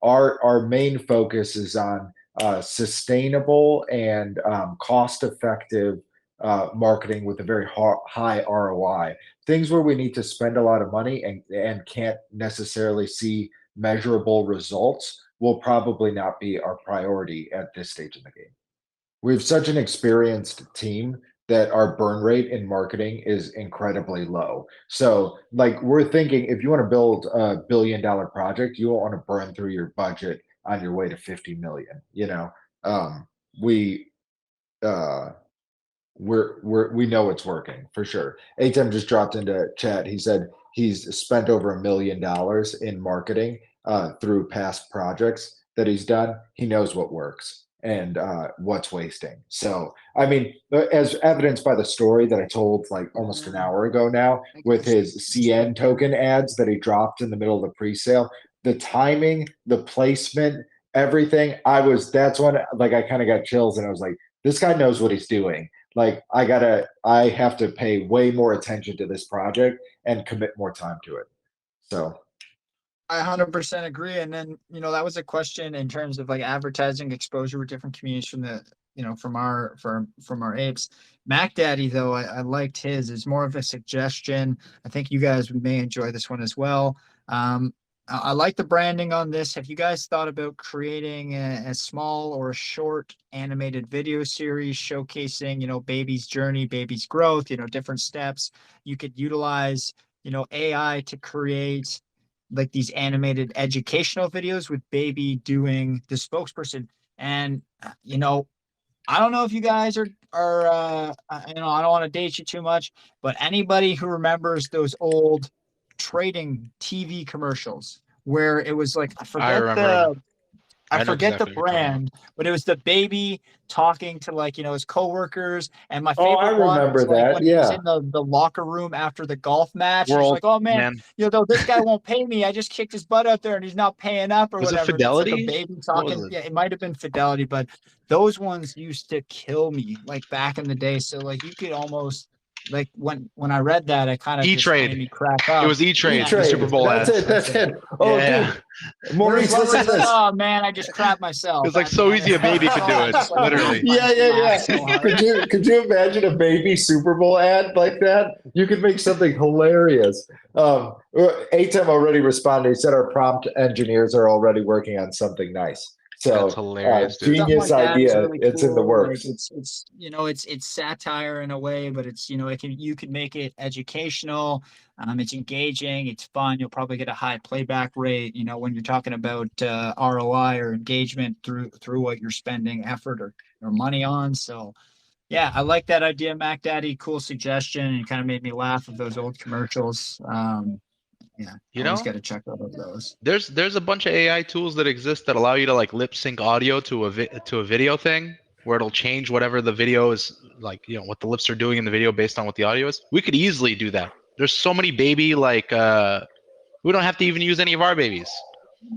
our main focus is on sustainable and cost effective marketing with a very high ROI. Things where we need to spend a lot of money and can't necessarily see measurable results will probably not be our priority at this stage in the game. We have such an experienced team that our burn rate in marketing is incredibly low. So like we're thinking, if you want to build a $1 billion project, you don't want to burn through your budget on your way to 50 million, you know. We know it's working for sure. Atem just dropped into chat. He said he's spent over $1 million in marketing through past projects that he's done. He knows what works and what's wasting. So, I mean, as evidenced by the story that I told like almost an hour ago now with his CN token ads that he dropped in the middle of the pre-sale, the timing, the placement, everything, that's when like I kind of got chills and I was like, this guy knows what he's doing. Like I have to pay way more attention to this project and commit more time to it. So I 100% agree. And then, that was a question in terms of like advertising exposure with different communities from the, from our apes. Mac Daddy, though, I liked his. It's more of a suggestion. I think you guys may enjoy this one as well. I like the branding on this. Have you guys thought about creating a small or a short animated video series showcasing, baby's journey, baby's growth, different steps? You could utilize, AI to create like these animated educational videos with baby doing the spokesperson. And, I don't know if you guys are I don't want to date you too much, but anybody who remembers those old trading TV commercials where it was like, I forget the brand, but it was the baby talking to like, his coworkers. And my favorite I one remember was like that. when he was Yeah. in the locker room after the golf match. It's World, like, oh man, this guy won't pay me. I just kicked his butt out there and he's not paying up or Was it whatever. It's like a Fidelity? baby What was talking. it? Yeah, it might have been Fidelity, but those ones used to kill me like back in the day. So like you could almost like when I read that, it kind of just E-Trade. made me crack up. It was E-Trade, the E-Trade. Super Bowl That's ads. it. That's it. Oh, Yeah. dude. Maurice, listen to this. Oh man, I just crapped myself. It's like so easy a baby could do it, literally. Yeah. So hard. Could you imagine a baby Super Bowl ad like that? You could make something hilarious. Atem already responded. He said our prompt engineers are already working on something nice. So That's hilarious, dude. genius Something like that is idea. really It's in the cool. works. Like it's satire in a way, but it's you can make it educational. It's engaging. It's fun. You'll probably get a high playback rate. When you're talking about ROI or engagement through what you're spending effort or money on. So yeah, I like that idea, Mac Daddy. Cool suggestion, and kind of made me laugh of those old commercials. Yeah, always got to check out those. There's a bunch of AI tools that exist that allow you to like lip sync audio to a video thing where it'll change whatever the video is like, what the lips are doing in the video based on what the audio is. We could easily do that. There's so many baby we don't have to even use any of our babies.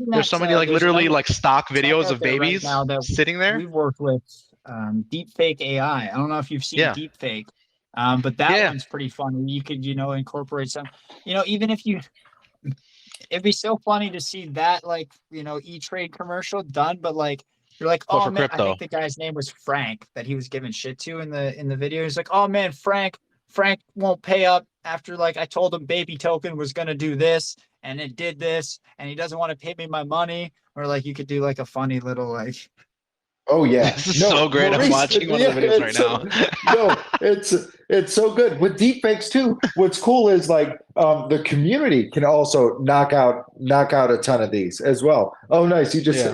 There's so many like literally like stock videos of babies right now sitting there. We've worked with deepfake AI. I don't know if you've seen deepfake, but that one's pretty fun. You could incorporate some, even if you. It'd be so funny to see that E-Trade commercial done, but like you're like, oh man, I think the guy's name was Frank that he was giving shit to in the video. He's like, oh man, Frank won't pay up after like I told him baby token was gonna do this and it did this and he doesn't want to pay me my money. Or like you could do like a funny little like. Oh yeah, this is so great. Maurice, I'm watching one of the videos right now. It's so good with deepfakes too. What's cool is like the community can also knock out a ton of these as well. Oh nice, you just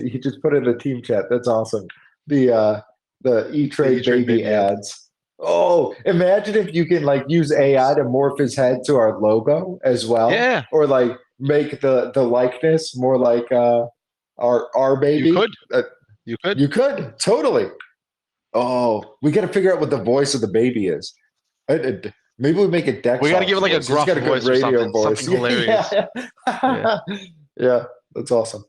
put it in the team chat. That's awesome. The E-Trade baby ads. Oh, imagine if you can like use AI to morph his head to our logo as well. Yeah. Or like make the likeness more like our baby. You could. You could totally. Oh, we got to figure out what the voice of the baby is. Maybe we make it Dex. We got to give it like a voice. He's gruff got a good voice or radio something, voice. something hilarious. Yeah. Yeah, that's awesome.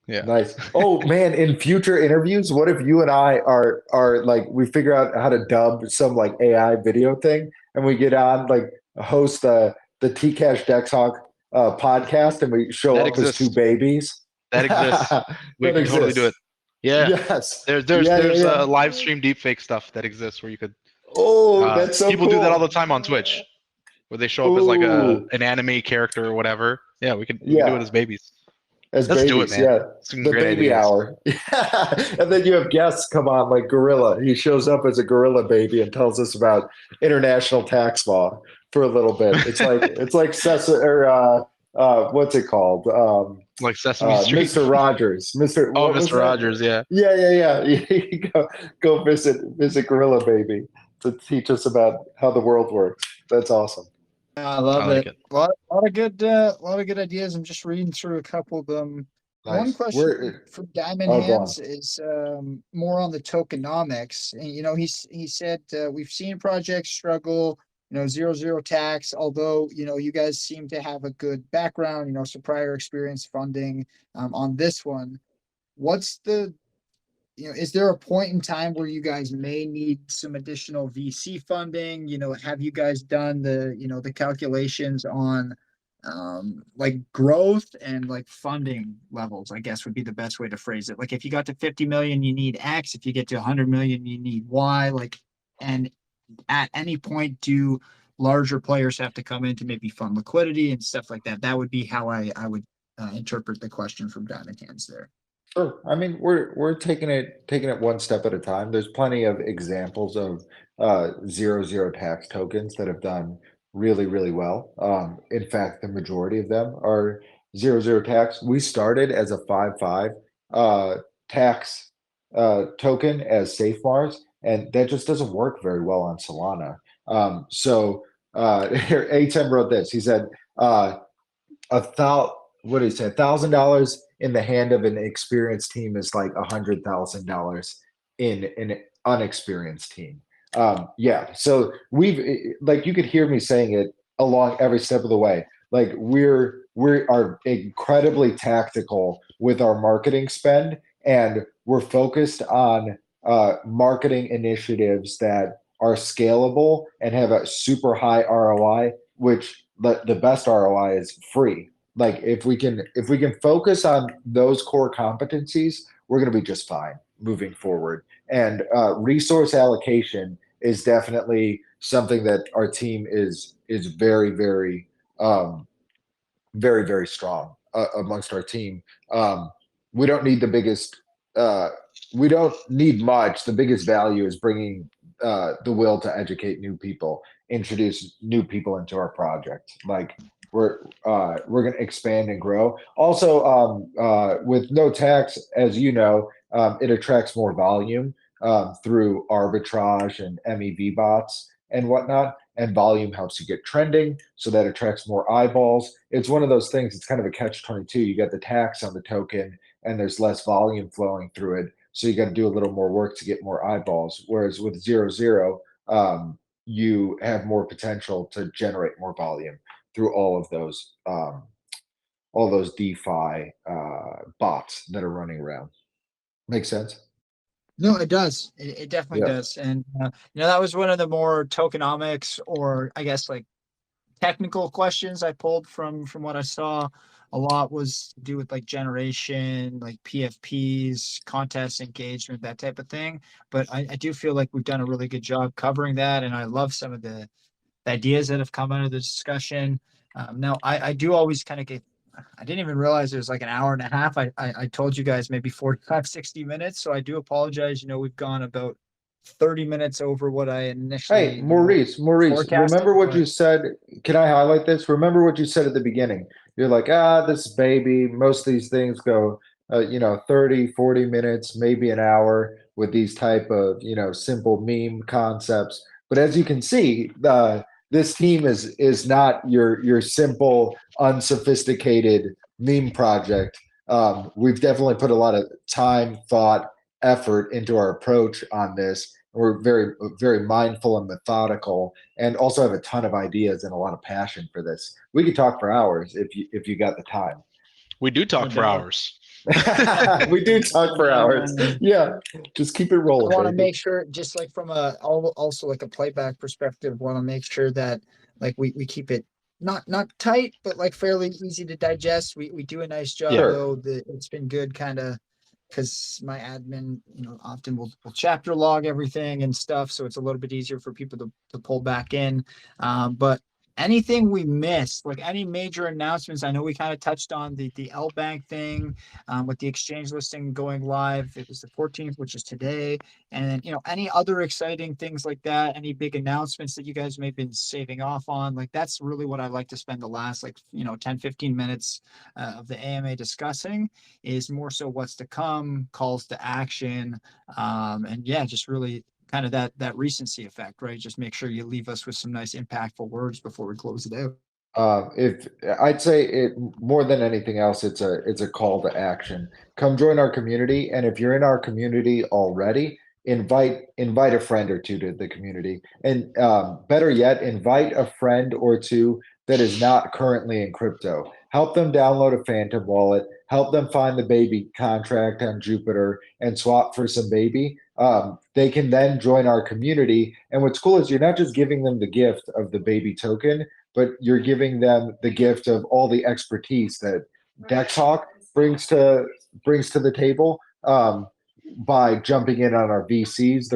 Yeah. Nice. Oh man, in future interviews, what if you and I are like we figure out how to dub some like AI video thing and we get on like host the Tcash Dexhawk podcast and we show That up as two exists. babies? That exists. We That can totally do it. exists. Yeah. Yes. There's Yeah, yeah, yeah. live stream deepfake stuff that exists where you could Oh, that's so people cool. do that all the time on Twitch, where they show up as like an anime character or whatever. Yeah, we can do it as babies. As Let's babies, do it, man. yeah. Some The great baby ideas. hour. And then you have guests come on like Gorilla. He shows up as a gorilla baby and tells us about international tax law for a little bit. It's like what's it called? Like Sesame Street. Mr. Rogers. Mr. Rogers, yeah. Yeah. Go visit Gorilla Baby to teach us about how the world works. That's awesome. I love like it. A lot of good ideas. I'm just reading through a couple of them. Nice. One question from Diamond Oh, go Hands is more on the tokenomics. And, you know, he said we've seen projects struggle, you know, 0 tax, although, you know, you guys seem to have a good background, you know, some prior experience funding on this one. What's the, you know, is there a point in time where you guys may need some additional VC funding? You know, have you guys done the, you know, the calculations on like growth and like funding levels, I guess would be the best way to phrase it. Like if you got to 50 million, you need X. If you get to 100 million, you need Y. Like, and at any point, do larger players have to come in to maybe fund liquidity and stuff like that? That would be how I would interpret the question from Diamond Hands there. Sure. I mean, we're taking it one step at a time. There's plenty of examples of 0 tax tokens that have done really, really well. In fact, the majority of them are 0 tax. We started as a 5/5 tax token as Safe Mars, and that just doesn't work very well on Solana. Here ATEM wrote this. He said what did he say? $1,000 in the hand of an experienced team is like $100,000 in an unexperienced team. Yeah, so we've like you could hear me saying it along every step of the way. Like we are incredibly tactical with our marketing spend, and we're focused on marketing initiatives that are scalable and have a super high ROI, which the best ROI is free. Like if we can focus on those core competencies, we're going to be just fine moving forward. And resource allocation is definitely something that our team is very, very, very, very strong amongst our team. We don't need the biggest. We don't need much. The biggest value is bringing the will to educate new people, introduce new people into our project. Like we're going to expand and grow. Also, with no tax, as you know, it attracts more volume through arbitrage and MEV bots and whatnot. And volume helps you get trending, so that attracts more eyeballs. It's one of those things. It's kind of a catch-22. You got the tax on the token, and there's less volume flowing through it. So you got to do a little more work to get more eyeballs. Whereas with 0, you have more potential to generate more volume through all of those DeFi bots that are running around. Make sense? No, it does. It definitely does. And, you know, that was one of the more tokenomics, or I guess like technical questions I pulled from what I saw. A lot was to do with like generation, like PFPs, contest engagement, that type of thing. But I do feel like we've done a really good job covering that. And I love some of the ideas that have come out of the discussion. Now, I do always kind of get, I didn't even realize it was like an hour and a half. I told you guys maybe 45, 60 minutes. So I do apologize. You know, we've gone about 30 minutes over what I initially. Hey, Maurice, remember what you said? Can I highlight this? Remember what you said at the beginning. You're like, this baby, most of these things go, 30, 40 minutes, maybe an hour with these type of, simple meme concepts. But as you can see, this team is not your simple, unsophisticated meme project. We've definitely put a lot of time, thought, effort into our approach on this, We're very mindful and methodical, and also have a ton of ideas and a lot of passion for this. We could talk for hours if you got the time. We do No talk for doubt. hours. We do talk for hours. Yeah, just keep it I rolling, want to baby. make sure, just like from also like a playback perspective, want to make sure that like we keep it not tight, but like fairly easy to digest. We do a nice job Yeah. though. It's been good kind of because my admin, often will chapter log everything and stuff, so it's a little bit easier for people to pull back in. But anything we missed, like any major announcements, I know we kind of touched on the LBank thing, with the exchange listing going live. It was the 14th, which is today. And then, any other exciting things like that, any big announcements that you guys may have been saving off on, like that's really what I like to spend the last 10, 15 minutes of the AMA discussing, is more so what's to come, calls to action, and yeah, just really kind of that recency effect, right? Just make sure you leave us with some nice impactful words before we close it out. If I'd say it more than anything else, it's a call to action. Come join our community, and if you're in our community already, invite a friend or two to the community, and better yet, invite a friend or two that is not currently in crypto. Help them download a Phantom wallet. Help them find the baby contract on Jupiter and swap for some baby. They can then join our community. And what's cool is you're not just giving them the gift of the baby token, but you're giving them the gift of all the expertise that DexHawk brings to the table, by jumping in on our VCs.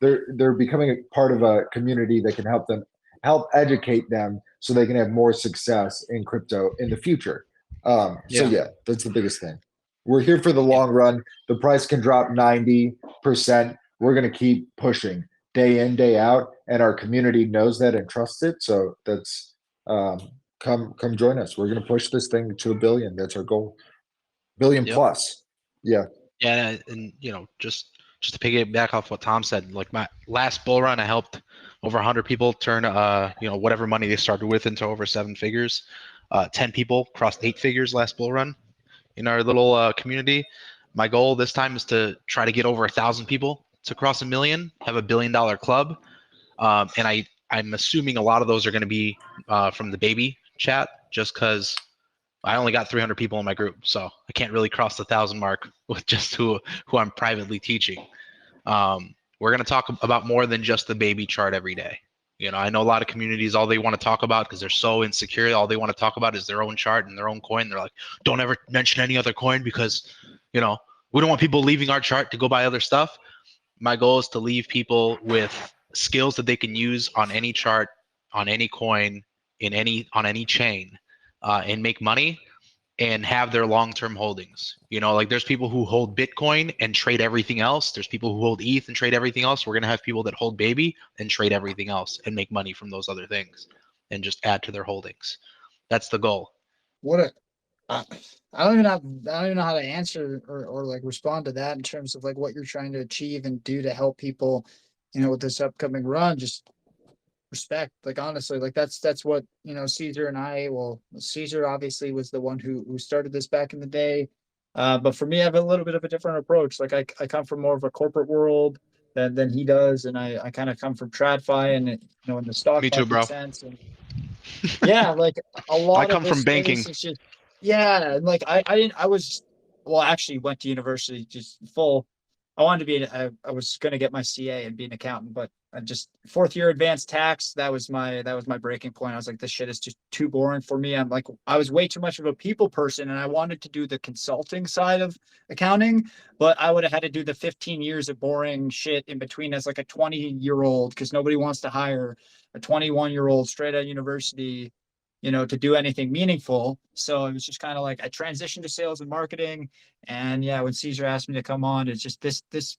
They're becoming a part of a community that can help educate them so they can have more success in crypto in the future. So Yeah. yeah, that's the biggest thing. We're here for the long run. The price can drop 90%. We're going to keep pushing day in, day out, and our community knows that and trusts it. So that's come join us. We're going to push this thing to 1 billion. That's our goal. Billion Yep. plus. Yeah. Yeah, and just to piggyback off what Tom said, like my last bull run, I helped over 100 people turn whatever money they started with into over 7 figures. 10 people crossed 8 figures last bull run in our little community. My goal this time is to try to get over 1,000 people to cross 1 million, have a $1 billion club, and I'm assuming a lot of those are going to be from the baby chat, just because I only got 300 people in my group, so I can't really cross the 1,000 mark with just who I'm privately teaching. We're going to talk about more than just the baby chart every day. I know a lot of communities, all they want to talk about, because they're so insecure, all they want to talk about is their own chart and their own coin. They're like, don't ever mention any other coin because, we don't want people leaving our chart to go buy other stuff. My goal is to leave people with skills that they can use on any chart, on any coin, on any chain, and make money and have their long-term holdings. Like there's people who hold Bitcoin and trade everything else. There's people who hold ETH and trade everything else. We're going to have people that hold baby and trade everything else and make money from those other things and just add to their holdings. That's the goal. I don't even know how to answer or like respond to that in terms of like what you're trying to achieve and do to help people, with this upcoming run. Just respect, like honestly, like that's what Caesar and Caesar obviously was the one who started this back in the day, but for me I have a little bit of a different approach. Like I come from more of a corporate world than he does, and I kind of come from TradFi and in the stock Me too, market bro. sense, and yeah, like a lot I of come this from banking. space is just, yeah, and like I was, well, actually went to university just full. I wanted to be I was going to get my CA and be an accountant, but I just fourth year advanced tax, that was my breaking point. I was like, this shit is just too boring for me. I'm like, I was way too much of a people person, and I wanted to do the consulting side of accounting, but I would have had to do the 15 years of boring shit in between as like a 20-year-old, because nobody wants to hire a 21-year-old straight out of university, to do anything meaningful. So it was just kind of like I transitioned to sales and marketing. And yeah, when Caesar asked me to come on, it's just this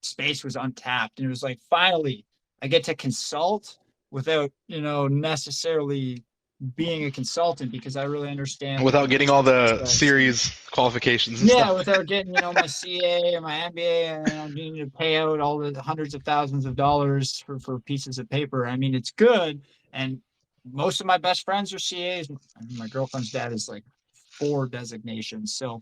space was untapped. And it was like, finally, I get to consult without, necessarily being a consultant, because I really understand like, Without getting all business the aspects. series qualifications and Yeah, stuff. without getting, my CA and my MBA, and I'm needing to pay out all the hundreds of thousands of dollars for pieces of paper. I mean, it's good. And most of my best friends are CAs. My girlfriend's dad is like 4 designations. So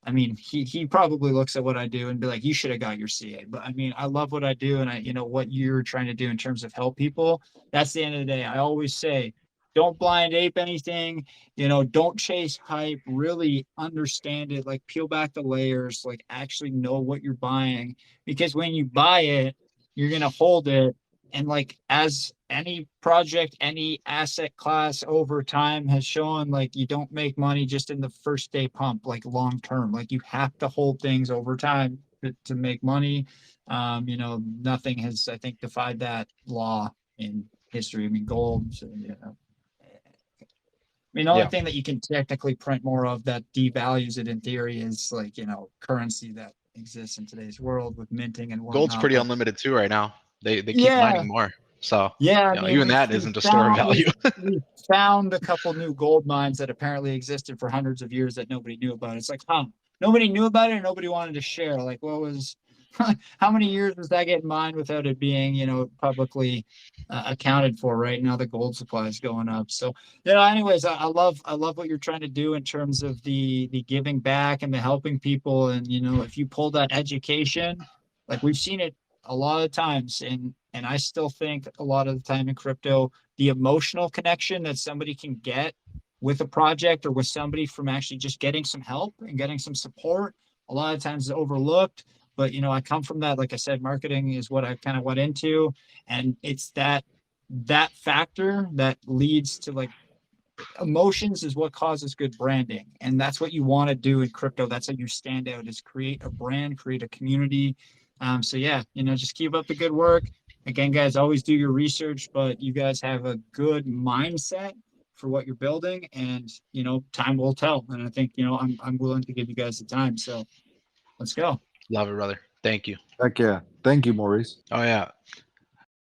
I mean, he probably looks at what I do and be like, you should have got your CA. But I mean, I love what I do, and I, you know, what you're trying to do in terms of help people. That's the end of the day. I always say, don't blind ape anything, you know, don't chase hype, really understand it, like peel back the layers, like actually know what you're buying. Because when you buy it, you're gonna hold it. And like as any project, any asset class over time has shown, like you don't make money just in the first day pump, like long term. Like you have to hold things over time to make money. You know, nothing has, I think, defied that law in history. I mean, gold, you know. I mean, the only Yeah. thing that you can technically print more of that devalues it in theory is like, you know, currency that exists in today's world with minting and whatnot. Gold's pretty But unlimited too right now. They keep yeah, mining more. So yeah, I you know, mean, even that we've isn't a store of found value. we've found a couple new gold mines that apparently existed for hundreds of years that nobody knew about. It's like, huh, nobody knew about it and nobody wanted to share. Like, what was, how many years was that getting mined without it being, you know, publicly accounted for? Right now, the gold supply is going up. So, you know, anyways, I love what you're trying to do in terms of the giving back and the helping people. And you know, if you pull that education, like we've seen it a lot of times, and I still think a lot of the time in crypto, the emotional connection that somebody can get with a project or with somebody from actually just getting some help and getting some support, a lot of times is overlooked. But you know, I come from that, like I said, marketing is what I kind of went into, and it's that factor that leads to like emotions is what causes good branding, and that's what you want to do in crypto. That's how you stand out, is create a brand, create a community. So yeah, you know, just keep up the good work. Again, guys, always do your research, but you guys have a good mindset for what you're building, and you know, time will tell. And I think, you know, I'm willing to give you guys the time. So let's go. Love it, brother. Thank you. Heck yeah. Thank you, Maurice. Oh yeah.